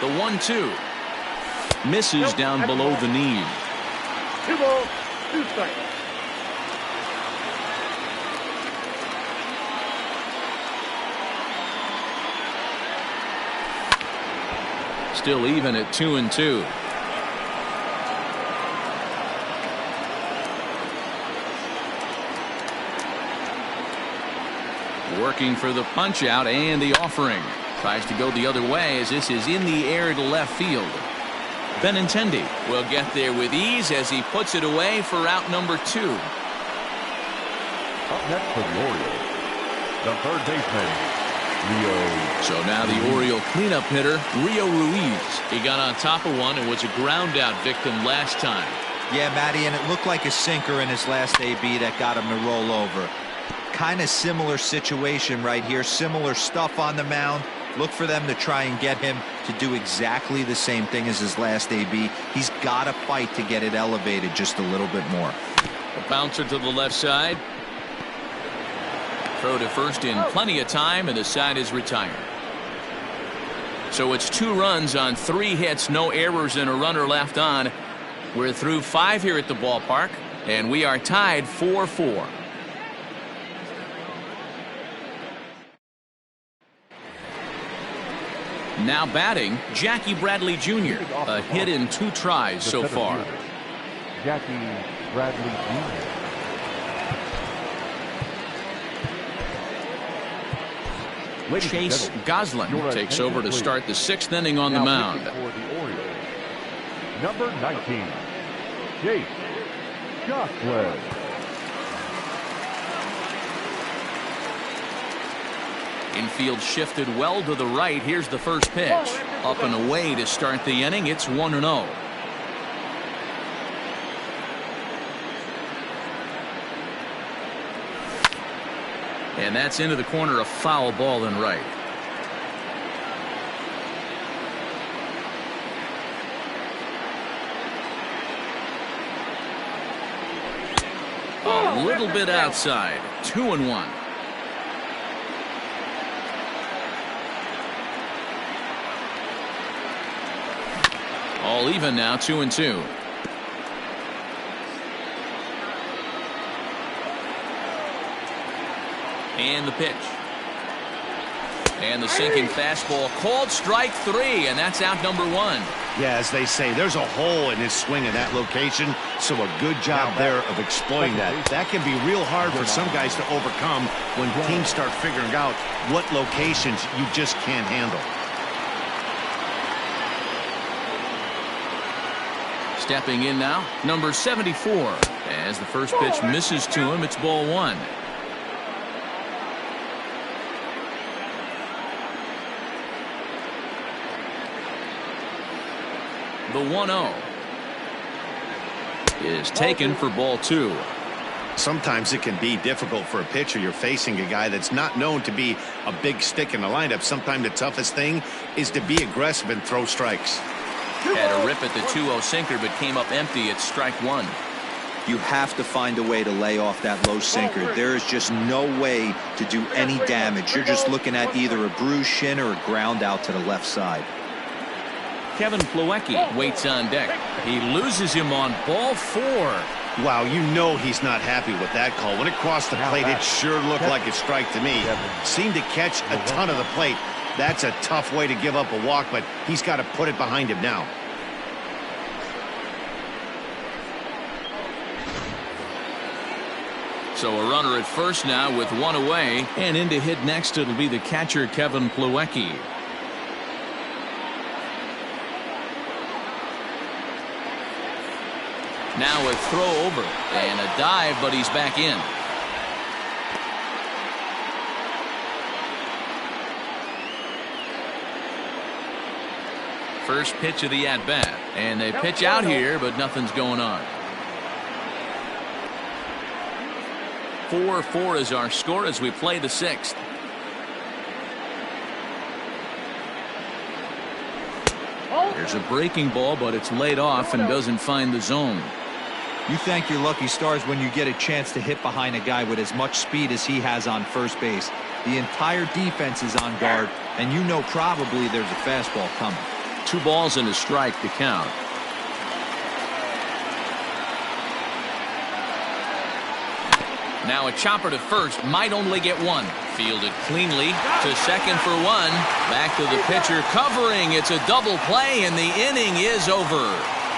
The 1-2 misses down below the knee. 2 balls, 2 strikes. Still even at 2-2. Working for the punch out and the offering. Tries to go the other way as this is in the air to left field. Benintendi will get there with ease as he puts it away for out number 2. Up next for the Orioles, the third baseman, Rio. So now the Oriole cleanup hitter, Rio Ruiz. He got on top of one and was a ground out victim last time. Yeah, Matty, and it looked like a sinker in his last AB that got him to roll over. Kind of similar situation right here. Similar stuff on the mound. Look for them to try and get him to do exactly the same thing as his last AB. He's got to fight to get it elevated just a little bit more. A bouncer to the left side. Throw to first in plenty of time, and the side is retired. So it's 2 runs on 3 hits, no errors, and a runner left on. We're through 5 here at the ballpark, and we are tied 4-4. Now batting, Jackie Bradley Jr. A hit in 2 tries so far. Jackie Bradley Jr. Chase Goslin takes over to start the 6th inning on the mound. For the Orioles, number 19, Chase Goslin. Infield shifted well to the right. Here's the first pitch. Up and away to start the inning. It's 1-0. And that's into the corner, a foul ball and right. A little bit outside. 2-1. All even now, 2-2. And the pitch. And the sinking fastball called strike 3, and that's out number 1. Yeah, as they say, there's a hole in his swing in that location, so a good job there of exploiting that. That can be real hard for some guys to overcome when teams start figuring out what locations you just can't handle. Stepping in now, number 74. As the first pitch misses to him, it's ball 1. The 1-0 is taken for ball 2. Sometimes it can be difficult for a pitcher. You're facing a guy that's not known to be a big stick in the lineup. Sometimes the toughest thing is to be aggressive and throw strikes. Had a rip at the 2-0 sinker, but came up empty at strike 1. You have to find a way to lay off that low sinker. There is just no way to do any damage. You're just looking at either a bruised shin or a ground out to the left side. Kevin Plawecki waits on deck. He loses him on ball 4. Wow, you know he's not happy with that call. When it crossed the plate, it sure looked like a strike to me. Seemed to catch a ton of the plate. That's a tough way to give up a walk, but he's got to put it behind him now. So a runner at first now with 1 away, and in to hit next it'll be the catcher Kevin Plawecki. Now a throw over and a dive, but he's back in. First pitch of the at-bat, and they pitch out here, but nothing's going on. 4-4 is our score as we play the 6th. There's a breaking ball, but it's laid off and doesn't find the zone. You thank your lucky stars when you get a chance to hit behind a guy with as much speed as he has on first base. The entire defense is on guard, and you know probably there's a fastball coming. 2 balls and a strike to count. Now a chopper to first, might only get 1. Fielded cleanly to second for 1. Back to the pitcher covering. It's a double play and the inning is over.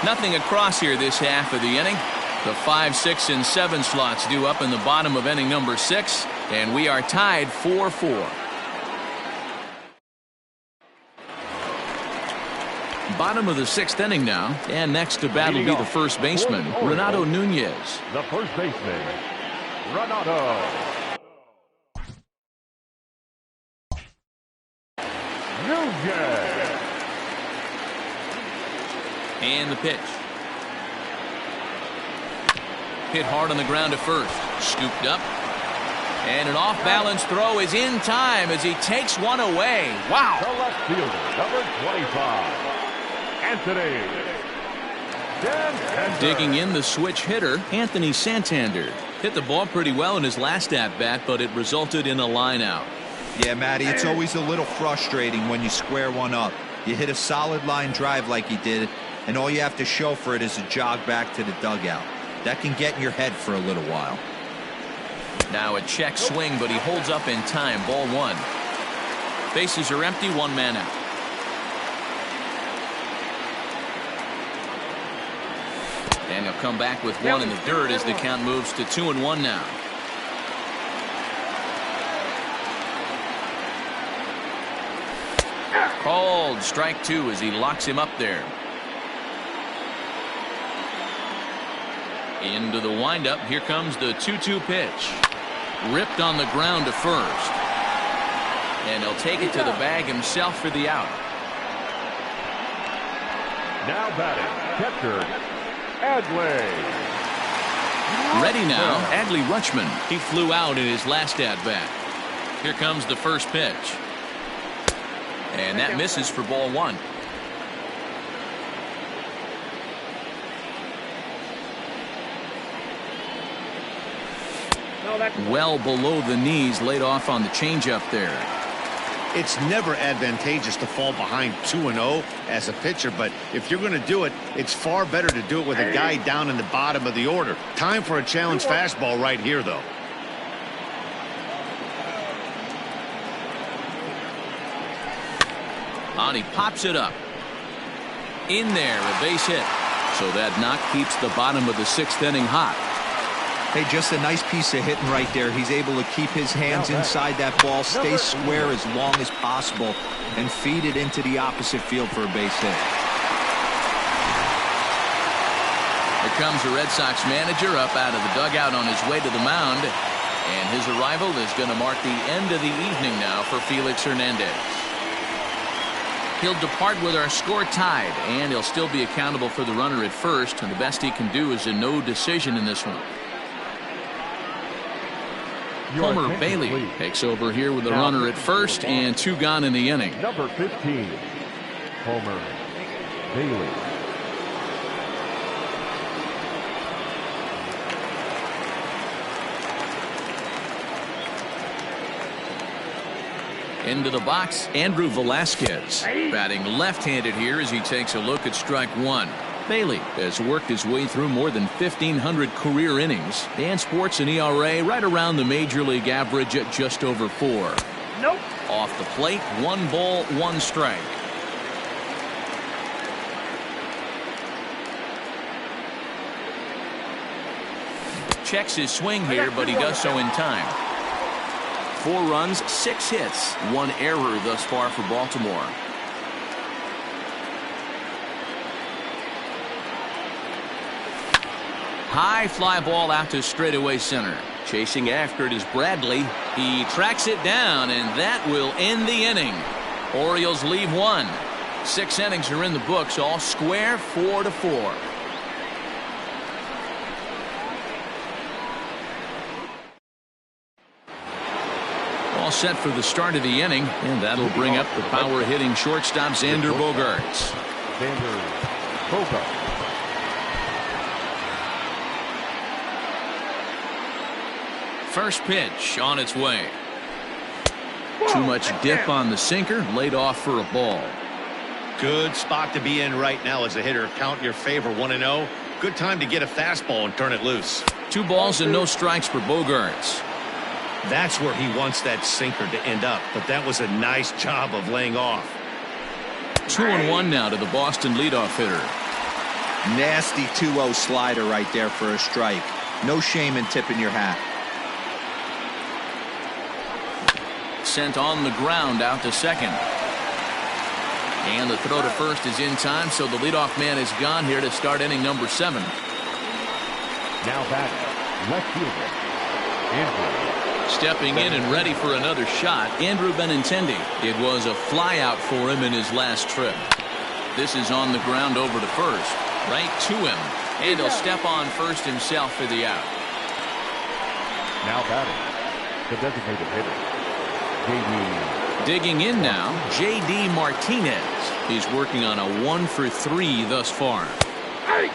Nothing across here this half of the inning. The 5, 6, and 7 slots due up in the bottom of inning number 6, and we are tied 4-4. Bottom of the 6th inning now, and next to bat will be the first baseman, Renato Nunez. The first baseman, Renato Nunez. And the pitch. Hit hard on the ground to first. Scooped up. And an off-balance throw is in time as he takes one away. Wow. The left fielder, number 25, Anthony Santander. Digging in the switch hitter, Anthony Santander. Hit the ball pretty well in his last at-bat, but it resulted in a line out. Yeah, Matty, it's always a little frustrating when you square one up. You hit a solid line drive like he did, and all you have to show for it is a jog back to the dugout. That can get in your head for a little while. Now a check swing, but he holds up in time. Ball 1. Bases are empty, 1 man out. And he'll come back with 1 in the dirt as the count moves to 2-1 now. Called strike 2 as he locks him up there. Into the windup. Here comes the 2-2 pitch. Ripped on the ground to first. And he'll take it to the bag himself for the out. Now batting, catcher, Adley. Ready now, Adley Rutschman. He flew out in his last at-bat. Here comes the first pitch. And that misses for ball 1. Well below the knees, laid off on the changeup there. It's never advantageous to fall behind 2-0 as a pitcher, but if you're going to do it, it's far better to do it with a guy down in the bottom of the order. Time for a challenge fastball right here, though. On he pops it up. In there, a base hit. So that knock keeps the bottom of the 6th inning hot. Hey, just a nice piece of hitting right there. He's able to keep his hands inside that ball, stay square as long as possible, and feed it into the opposite field for a base hit. Here comes the Red Sox manager up out of the dugout on his way to the mound. And his arrival is going to mark the end of the evening now for Felix Hernandez. He'll depart with our score tied, and he'll still be accountable for the runner at first, and the best he can do is a no decision in this one. Homer Bailey takes over here with the runner at first and 2 gone in the inning. Number 15, Homer Bailey. Into the box, Andrew Velasquez. Batting left-handed here as he takes a look at strike 1. Bailey has worked his way through more than 1,500 career innings and sports an ERA right around the major league average at just over 4. Nope. Off the plate, 1 ball, 1 strike. Checks his swing here, but he does so in time. 4 runs, 6 hits, 1 error thus far for Baltimore. High fly ball out to straightaway center. Chasing after it is Bradley. He tracks it down, and that will end the inning. Orioles leave 1. 6 innings are in the books, all square, 4-4. set for the start of the inning, and that'll bring up the power hitting shortstop Xander Bogaerts. Xander Bogaerts. First pitch on its way. Too much dip on the sinker, laid off for a ball. Good spot to be in right now as a hitter. Count in your favor, 1-0. Good time to get a fastball and turn it loose. 2 balls and no strikes for Bogaerts. That's where he wants that sinker to end up, but that was a nice job of laying off. 2-1 now to the Boston leadoff hitter. Nasty 2-0 slider right there for a strike. No shame in tipping your hat. Sent on the ground out to second. And the throw to first is in time, so the leadoff man is gone here to start inning number 7. Now batting, left fielder, Andrew. Stepping in and ready for another shot, Andrew Benintendi. It was a flyout for him in his last trip. This is on the ground over to first. Right to him. And he'll step on first himself for the out. Now batting, the designated hitter, J.D. Digging in now, J.D. Martinez. He's working on a 1 for 3 thus far.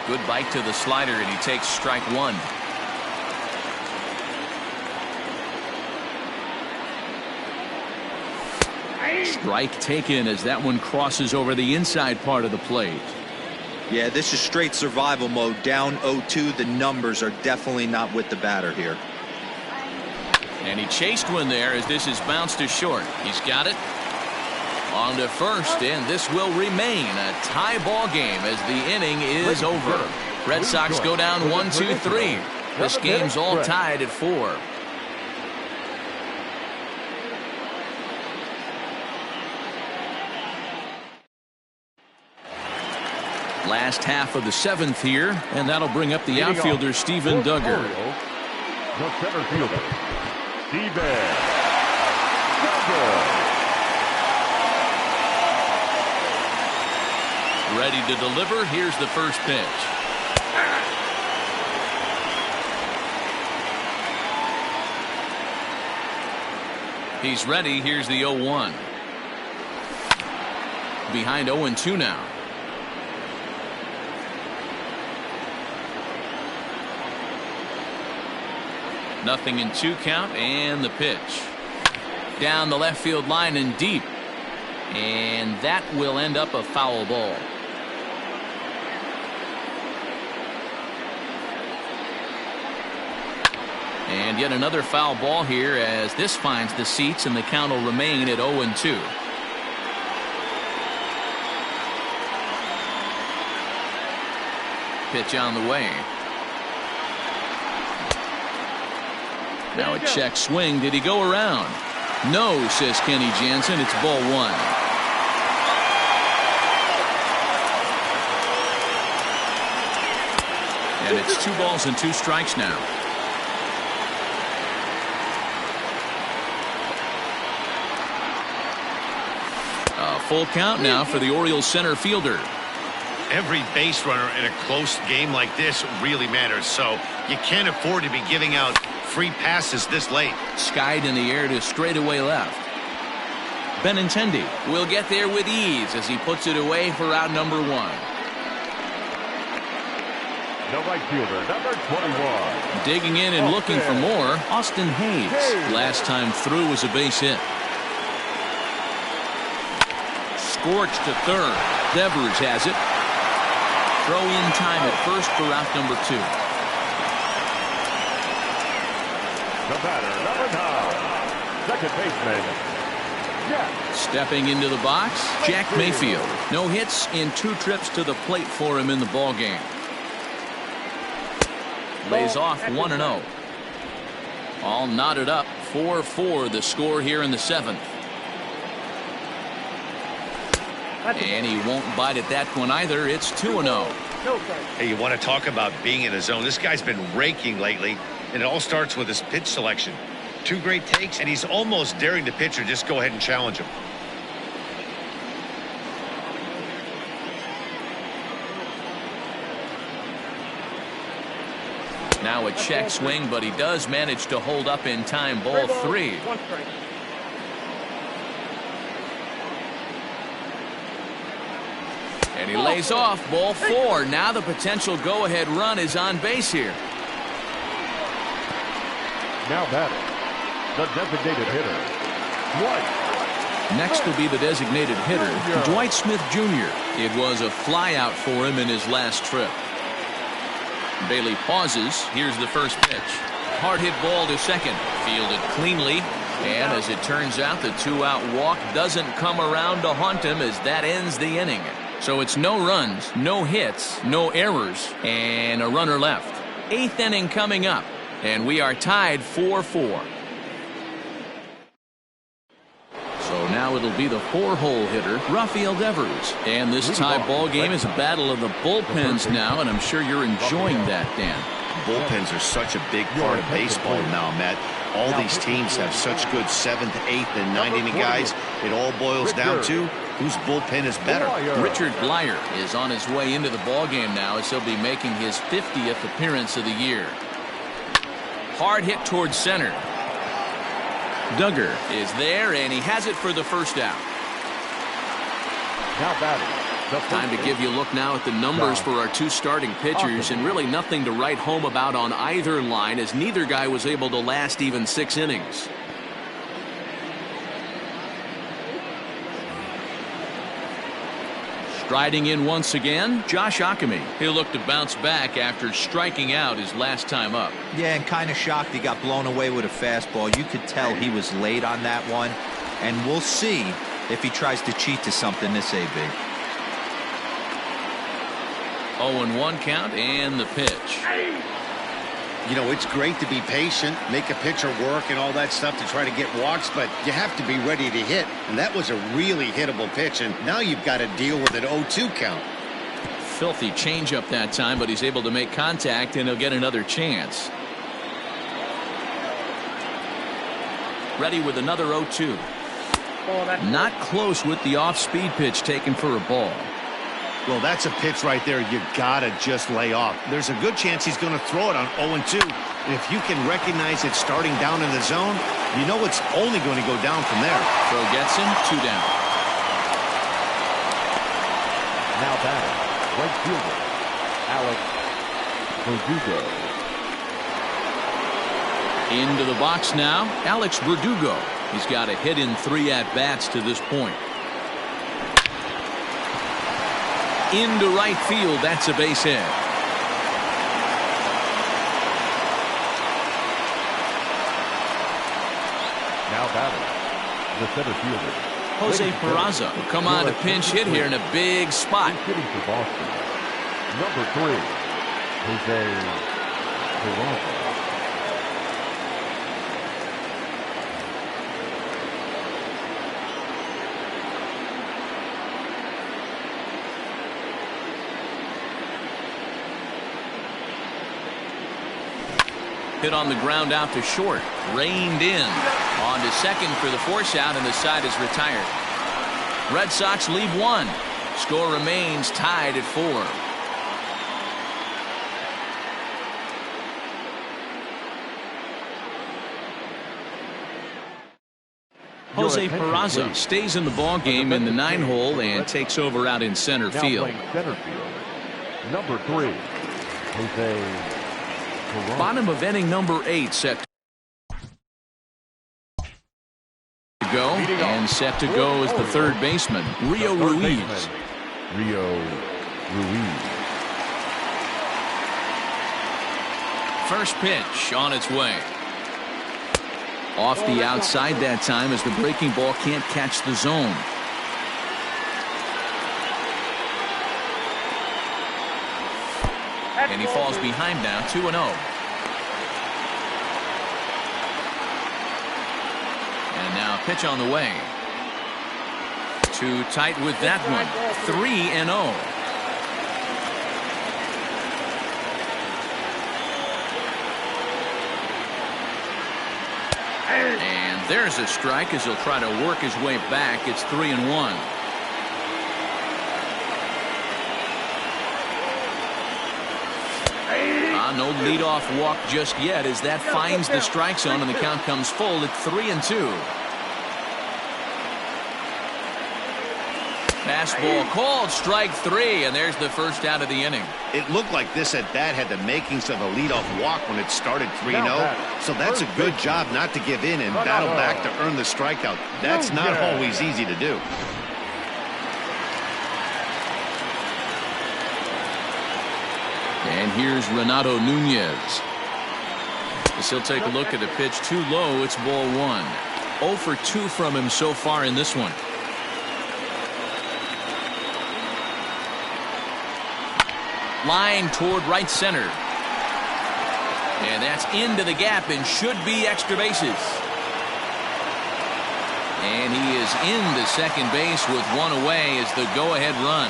Good bite to the slider, and he takes strike 1. Strike taken as that one crosses over the inside part of the plate. Yeah, this is straight survival mode. Down 0-2. The numbers are definitely not with the batter here. And he chased one there as this is bounced to short. He's got it. On to first, and this will remain a tie ball game as the inning is over. Red Sox go down 1-2-3. This game's all tied at 4. Last half of the 7th here, and that'll bring up the outfielder Steven Duggar. The center fielder, Steven Duggar. Ready to deliver. Here's the first pitch. He's ready. Here's the 0-1. Behind 0-2 now. Nothing in 2 count, and the pitch. Down the left field line and deep. And that will end up a foul ball. And yet another foul ball here as this finds the seats, and the count will remain at 0-2. Pitch on the way. Now a check swing. Did he go around? No, says Kenny Jansen. It's ball 1. And it's 2 balls and 2 strikes now. A full count now for the Orioles center fielder. Every base runner in a close game like this really matters, so you can't afford to be giving out free passes this late. Skied in the air to straightaway left. Benintendi will get there with ease as he puts it away for out number 1. The right fielder, number 21. Digging in and looking for more, Austin Hayes. Last time through was a base hit. Scorched to third. Devers has it. Throw in time at first for out number 2. The batter, number 9, second baseman, Jack. Stepping into the box, Jack Mayfield. No hits in 2 trips to the plate for him in the ball game. Lays off 1-0. All knotted up, 4-4 the score here in the 7th. And he won't bite at that one either. It's 2-0. Hey, you want to talk about being in the zone? This guy's been raking lately, and it all starts with his pitch selection. 2 great takes, and he's almost daring the pitcher just go ahead and challenge him. Now a check swing, but he does manage to hold up in time. Ball 3. And he lays off. Ball 4. Now the potential go-ahead run is on base here. Now batting, the designated hitter, Dwight. Next will be the designated hitter, Dwight Smith Jr. It was a flyout for him in his last trip. Bailey pauses. Here's the first pitch. Hard hit ball to second. Fielded cleanly. And as it turns out, the 2-out walk doesn't come around to haunt him as that ends the inning. So it's no runs, no hits, no errors, and a runner left. 8th inning coming up, and we are tied 4-4. So now it'll be the 4-hole hitter, Rafael Devers. And this tie ball game is a battle of the bullpens now, and I'm sure you're enjoying that, Dan. Bullpens are such a big part of baseball now, Matt. All these teams have such good 7th, 8th, and 9th inning guys. It all boils down to whose bullpen is better. Richard Blyer is on his way into the ball game now as he'll be making his 50th appearance of the year. Hard hit towards center. Duggar is there, and he has it for the first out. Now batting. Time to give you a look now at the numbers for our 2 starting pitchers, and really nothing to write home about on either line as neither guy was able to last even 6 innings. Striding in once again, Josh Ockamy. He'll look to bounce back after striking out his last time up. Yeah, and kind of shocked he got blown away with a fastball. You could tell he was late on that one, and we'll see if he tries to cheat to something this AB. 0-1 count and the pitch. You know, it's great to be patient, make a pitcher work and all that stuff to try to get walks, but you have to be ready to hit. And that was a really hittable pitch, and now you've got to deal with an 0-2 count. Filthy changeup that time, but he's able to make contact, and he'll get another chance. Ready with another 0-2. Not close with the off-speed pitch taken for a ball. Well, that's a pitch right there you gotta just lay off. There's a good chance he's going to throw it on 0-2. And if you can recognize it starting down in the zone, you know it's only going to go down from there. Throw gets him, 2 down. Now batting, right fielder, Alex Verdugo. Into the box now, Alex Verdugo. He's got a hit in 3 at-bats to this point. Into right field, that's a base hit. Now batting, the center fielder, Jose Peraza will come on to pinch hit here in a big spot. hitting for Boston, number 3, Jose Peraza. Hit on the ground out to short. Reined in. On to second for the force out, and the side is retired. Red Sox lead 1. Score remains tied at 4. Jose Peraza stays in the ball game in the 9-hole and takes over out in center field. Center field, number 3, Jose Peraza. Bottom of inning number 8 set to go, and set to go is the third baseman, Rio Ruiz. First pitch on its way. Off the outside that time as the breaking ball can't catch the zone. And he falls behind now, 2-0. And now a pitch on the way. Too tight with that one. 3-0. And there's a strike as he'll try to work his way back. It's 3-1. No leadoff walk just yet as that finds the strike zone and the count comes full at 3-2. Fastball called, strike 3, and there's the first out of the inning. It looked like this at bat had the makings of a leadoff walk when it started 3-0. So that's a good job not to give in and battle back to earn the strikeout. That's not always easy to do. And here's Renato Nunez. As he'll take a look at the pitch, too low. It's ball 1. 0 for 2 from him so far in this one. Line toward right center. And that's into the gap and should be extra bases. And he is into second base with 1 away as the go-ahead run.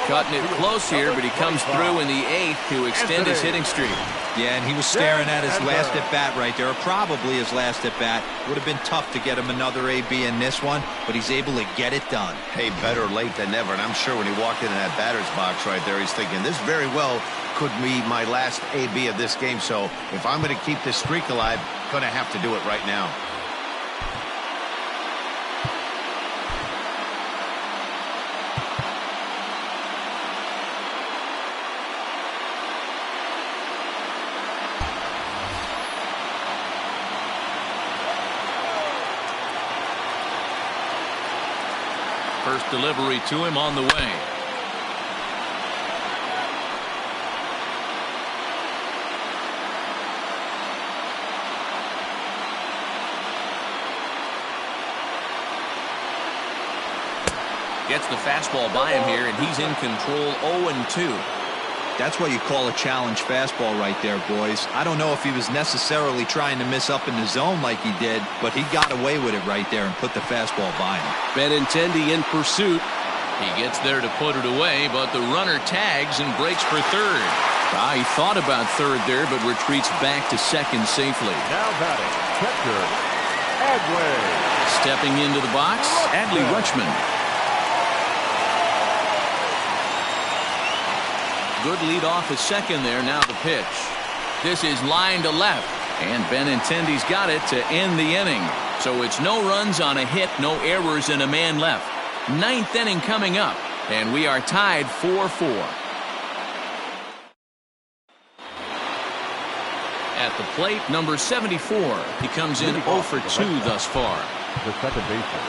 Cutting it close here, but he comes through in the 8th to extend his hitting streak. Yeah, and he was staring at his last at-bat right there, or probably his last at-bat. Would have been tough to get him another AB in this one, but he's able to get it done. Hey, better late than never, and I'm sure when he walked into that batter's box right there, he's thinking, this very well could be my last AB of this game, so if I'm going to keep this streak alive, going to have to do it right now. First delivery to him on the way. Gets the fastball by him here, and he's in control. 0-2. That's what you call a challenge fastball right there, boys. I don't know if he was necessarily trying to miss up in the zone like he did, but he got away with it right there and put the fastball by him. Benintendi in pursuit. He gets there to put it away, but the runner tags and breaks for third. He thought about third there, but retreats back to second safely. Now batting, catcher, Adley. Stepping into the box, Adley Rutschman. Good lead off at second there. Now the pitch. This is line to left, and Benintendi's got it to end the inning. So it's no runs on a hit, no errors, and a man left. 9th inning coming up, and we are tied 4-4. At the plate, number 74. He comes in 0 for 2 thus far. The second baseman,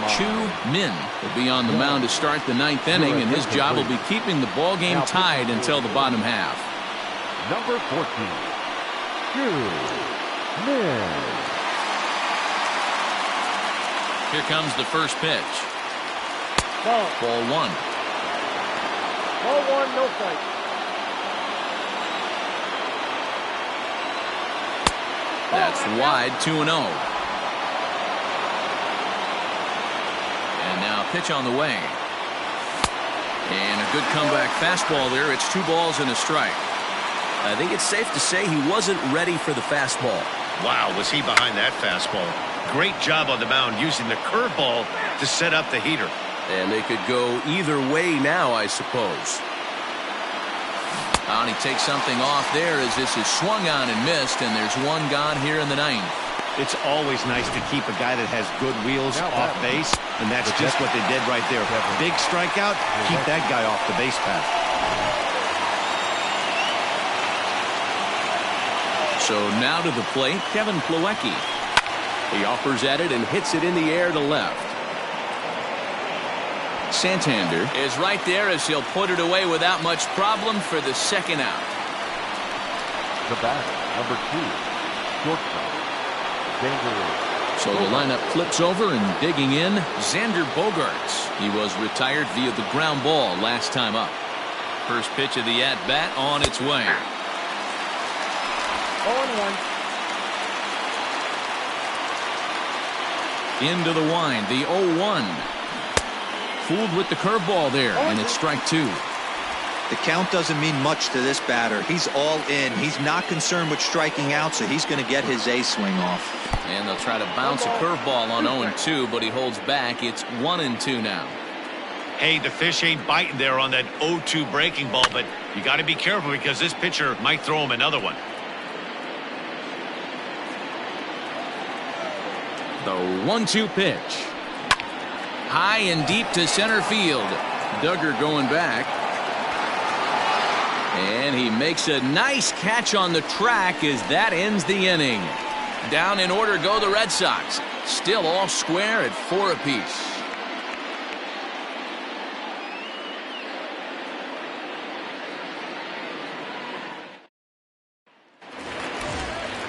Chu Min will be on the mound to start the 9th inning, and his job will be keeping the ball game tied until the bottom half. number 14, Chu Min. Here comes the first pitch. Ball 1. Ball 1, no strike. That's wide, 2-0. And now pitch on the way. And a good comeback fastball there. It's 2 balls and a strike. I think it's safe to say he wasn't ready for the fastball. Wow, was he behind that fastball. Great job on the mound using the curveball to set up the heater. And they could go either way now, I suppose. And he takes something off there as this is swung on and missed, and there's 1 gone here in the 9th. It's always nice to keep a guy that has good wheels off base, and that's just what they did right there. Big strikeout, keep that guy off the base path. So now to the plate, Kevin Plawecki. He offers at it and hits it in the air to left. Santander is right there as he'll put it away without much problem for the 2nd out. The batter, number 2, shortstop, Xander. So the lineup flips over, and digging in, Xander Bogaerts. He was retired via the ground ball last time up. First pitch of the at-bat on its way. 0-1. Into the wind, the 0-1. Fooled with the curveball there, and it's strike 2. The count doesn't mean much to this batter. He's all in. He's not concerned with striking out, so he's going to get his A swing off. And they'll try to bounce a curveball on 0-2, but he holds back. It's 1-2 now. Hey, the fish ain't biting there on that 0-2 breaking ball, but you got to be careful because this pitcher might throw him another one. The 1-2 pitch. High and deep to center field. Duggar going back. And he makes a nice catch on the track as that ends the inning. Down in order go the Red Sox. Still all square at 4 apiece.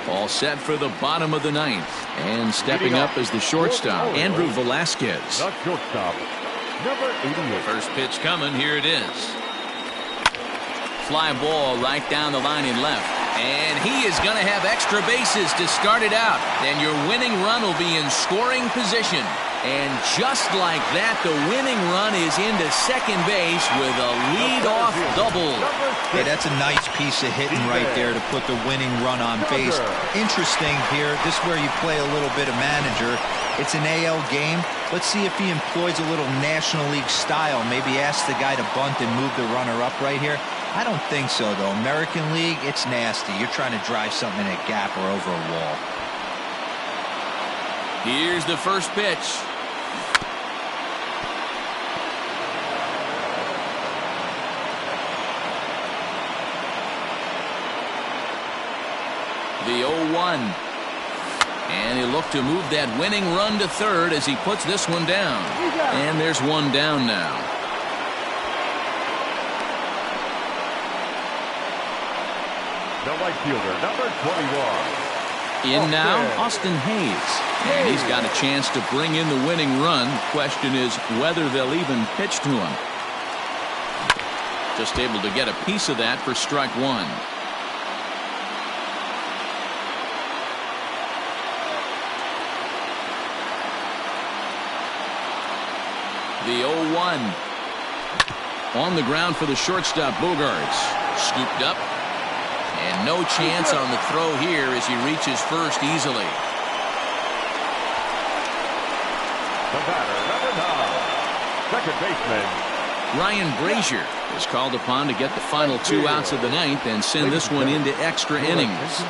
All set for the bottom of the 9th. And stepping up as the shortstop, Andrew Velasquez. The shortstop, number 88. First pitch coming. Here it is. Fly ball right down the line in left. And he is going to have extra bases to start it out. And your winning run will be in scoring position. And just like that, the winning run is into second base with a leadoff double. Hey, that's a nice piece of hitting right there to put the winning run on base. Interesting here. This is where you play a little bit of manager. It's an AL game. Let's see if he employs a little National League style. Maybe ask the guy to bunt and move the runner up right here. I don't think so, though. American League, it's nasty. You're trying to drive something in a gap or over a wall. Here's the first pitch. The 0-1. And he looked to move that winning run to third as he puts this one down. And there's one down now. The right fielder, number 21. In now, Austin Hayes. And he's got a chance to bring in the winning run. Question is whether they'll even pitch to him. Just able to get a piece of that for strike one. The 0-1. On the ground for the shortstop, Bogarts. Scooped up. And no chance on the throw here as he reaches first easily. The batter, number 9, second baseman Ryan Brazier is called upon to get the final 2 outs of the 9th and send this one into extra innings.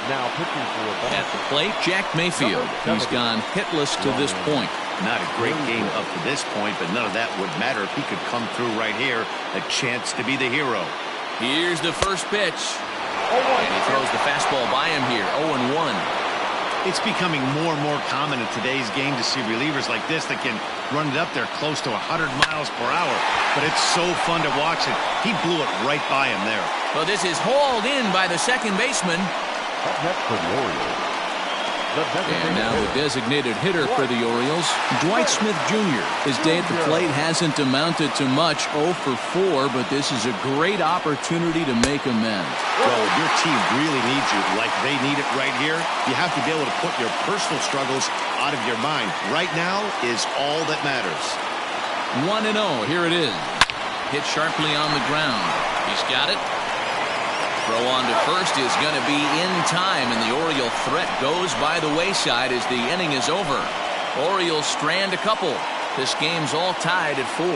Now pitching for a ball. At the plate, Jack Mayfield. He's gone hitless to this point. Not a great game up to this point, but none of that would matter if he could come through right here. A chance to be the hero. Here's the first pitch. And he throws the fastball by him here. 0-1. It's becoming more and more common in today's game to see relievers like this that can run it up there close to 100 miles per hour. But it's so fun to watch it. He blew it right by him there. Well, this is hauled in by the second baseman. Up next for the Orioles. And now the designated hitter for the Orioles, Dwight Smith Jr. His day at the plate hasn't amounted to much, 0 for 4, but this is a great opportunity to make amends. Well, your team really needs you like they need it right here. You have to be able to put your personal struggles out of your mind. Right now is all that matters. 1-0, here it is. Hit sharply on the ground. He's got it. Throw on to first is going to be in time, and the Oriole threat goes by the wayside as the inning is over. Orioles strand a couple. This game's all tied at 4.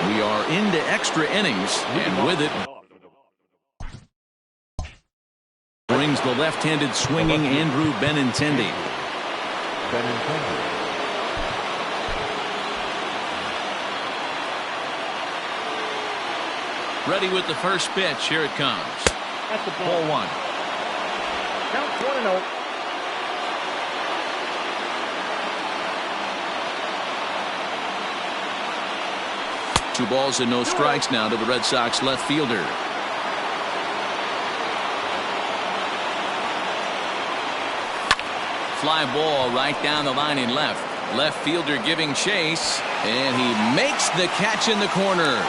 We are into extra innings, and with it brings the left-handed swinging Andrew Benintendi. Ready with the first pitch. Here it comes. That's the Ball 1. Count 1-0. Two balls and no strikes now to the Red Sox left fielder. Fly ball right down the line in left. Left fielder giving chase, and he makes the catch in the corner.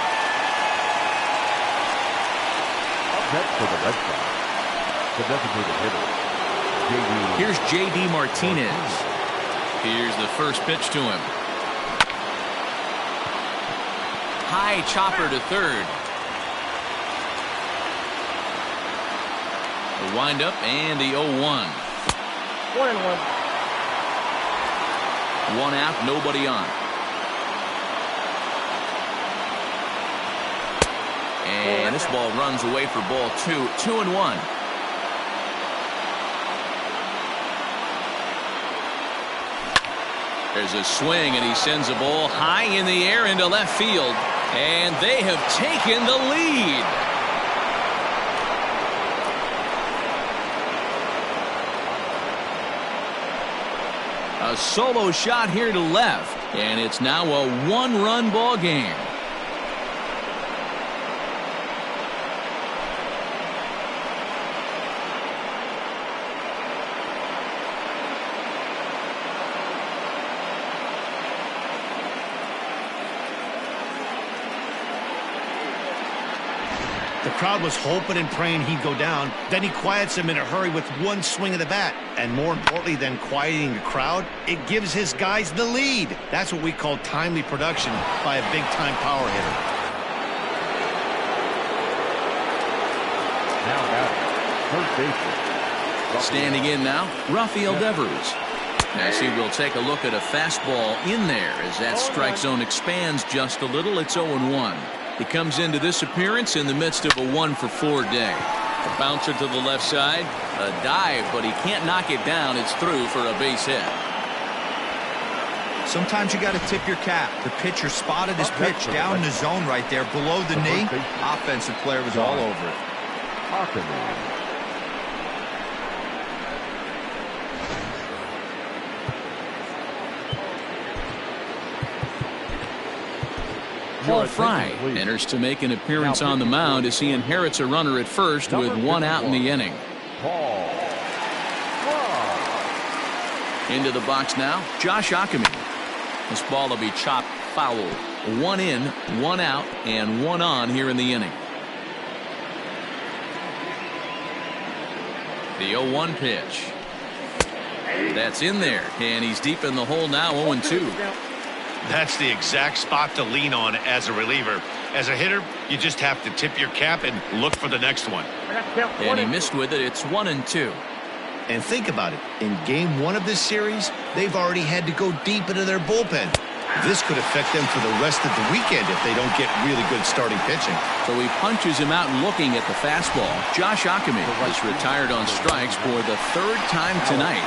Up next for the Red Sox, the designated hitter, J.D. Here's J.D. Martinez. Here's the first pitch to him. High chopper to third. The windup and the 0-1. 1-1. 1 out, nobody on. And this ball runs away for ball 2. 2-1. There's a swing, and he sends a ball high in the air into left field. And they have taken the lead. A solo shot here to left, and it's now a one-run ball game. The crowd was hoping and praying he'd go down. Then he quiets him in a hurry with one swing of the bat. And more importantly than quieting the crowd, it gives his guys the lead. That's what we call timely production by a big-time power hitter. Now batting, third baseman. Standing in now, Rafael Devers. As he will take a look at a fastball in there as that strike zone expands just a little. It's 0-1. He comes into this appearance in the midst of a 1-for-4 day. A bouncer to the left side, a dive, but he can't knock it down. It's through for a base hit. Sometimes you got to tip your cap. The pitcher spotted his pitch down the zone right there below the knee. Offensive player was all over it. Paul Fry enters to make an appearance on the mound as he inherits a runner at first with one out in the inning. Into the box now, Josh Ackerman. This ball will be chopped foul. 1 in, 1 out, and 1 on here in the inning. The 0-1 pitch. That's in there, and he's deep in the hole now, 0-2. That's the exact spot to lean on as a reliever. As a hitter, you just have to tip your cap and look for the next one. And he missed with it. It's 1-2. And think about it. In game 1 of this series, they've already had to go deep into their bullpen. This could affect them for the rest of the weekend if they don't get really good starting pitching. So he punches him out looking at the fastball. Josh Ackerman is retired on strikes for the 3rd time tonight.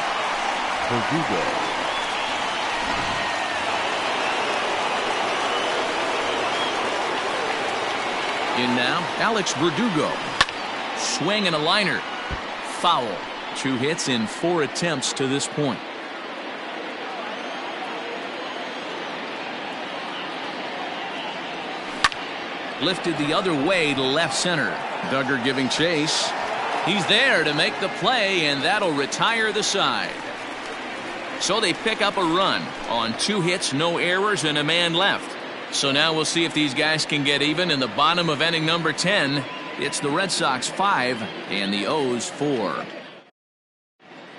In now, Alex Verdugo. Swing and a liner. Foul. 2 hits in 4 attempts to this point. Lifted the other way to left center. Duggar giving chase. He's there to make the play, and that'll retire the side. So they pick up a run on 2 hits, no errors, and a man left. So now we'll see if these guys can get even in the bottom of inning number 10. It's the Red Sox 5 and the O's 4.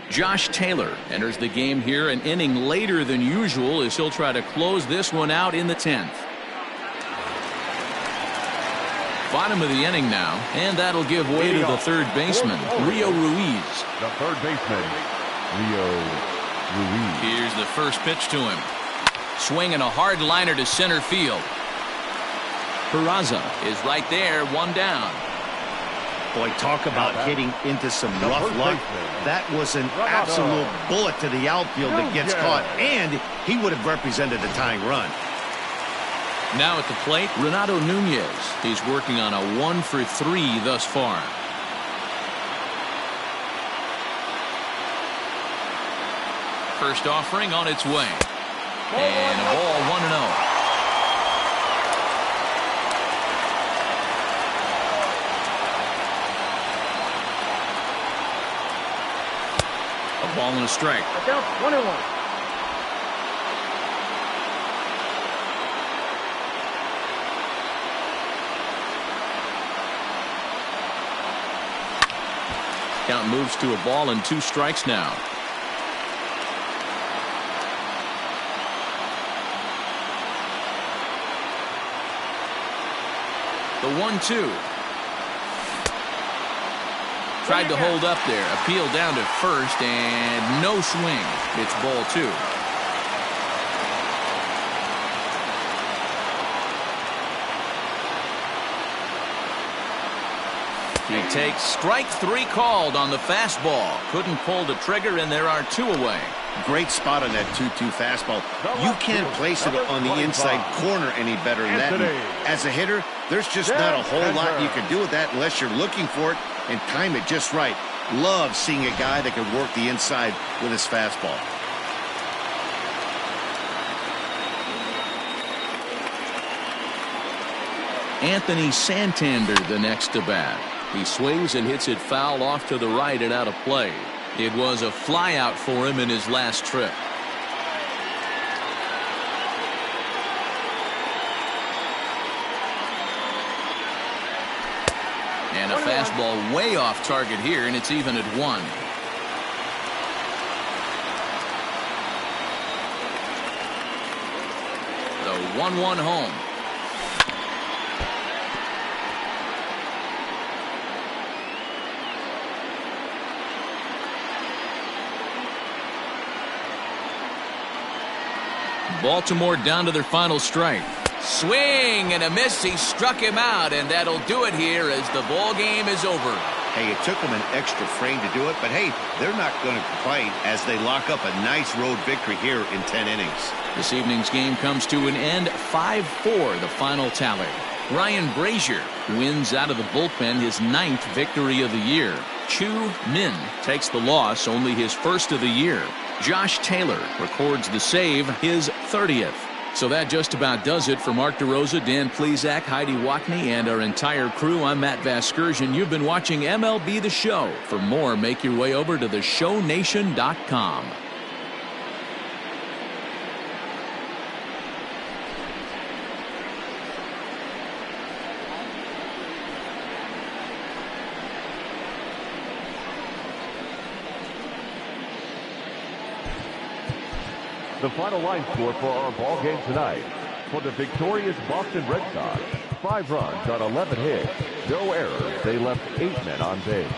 Josh Taylor enters the game here an inning later than usual as he'll try to close this one out in the 10th. Bottom of the inning now, and that'll give way to the third baseman, Rio Ruiz. The third baseman, Rio Ruiz. Here's the first pitch to him. Swinging a hard liner to center field. Peraza is right there, 1 down. Boy, talk about hitting into some rough luck. That was an absolute bullet to the outfield that gets caught, and he would have represented the tying run. Now at the plate, Renato Nunez. He's working on a 1-for-3 thus far. First offering on its way. And a ball 1-0. A ball and a strike. 1-1. Count moves to a ball and 2 strikes now. The 1-2. Tried to hold up there. Appeal down to first and no swing. It's ball 2. He takes strike 3 called on the fastball. Couldn't pull the trigger, and there are 2 away. Great spot on that 2-2 fastball. You can't place it on the inside corner any better than that. And as a hitter, there's just not a whole lot you can do with that unless you're looking for it and time it just right. Love seeing a guy that can work the inside with his fastball. Anthony Santander the next to bat. He swings and hits it foul off to the right and out of play. It was a flyout for him in his last trip. And a fastball way off target here, and it's even at 1. The 1-1 home. Baltimore down to their final strike. Swing and a miss. He struck him out, and that'll do it here as the ball game is over. Hey, it took them an extra frame to do it, but hey, they're not going to complain as they lock up a nice road victory here in 10 innings. This evening's game comes to an end. 5-4 the final tally. Ryan Brazier wins out of the bullpen his 9th victory of the year. Chu Min takes the loss, only his 1st of the year. Josh Taylor records the save, his 30th. So that just about does it for Mark DeRosa, Dan Plesac, Heidi Watney, and our entire crew. I'm Matt Vasgersian. You've been watching MLB The Show. For more, make your way over to theshownation.com. The final line score for our ball game tonight. For the victorious Boston Red Sox, 5 runs on 11 hits, no errors. They left 8 men on base.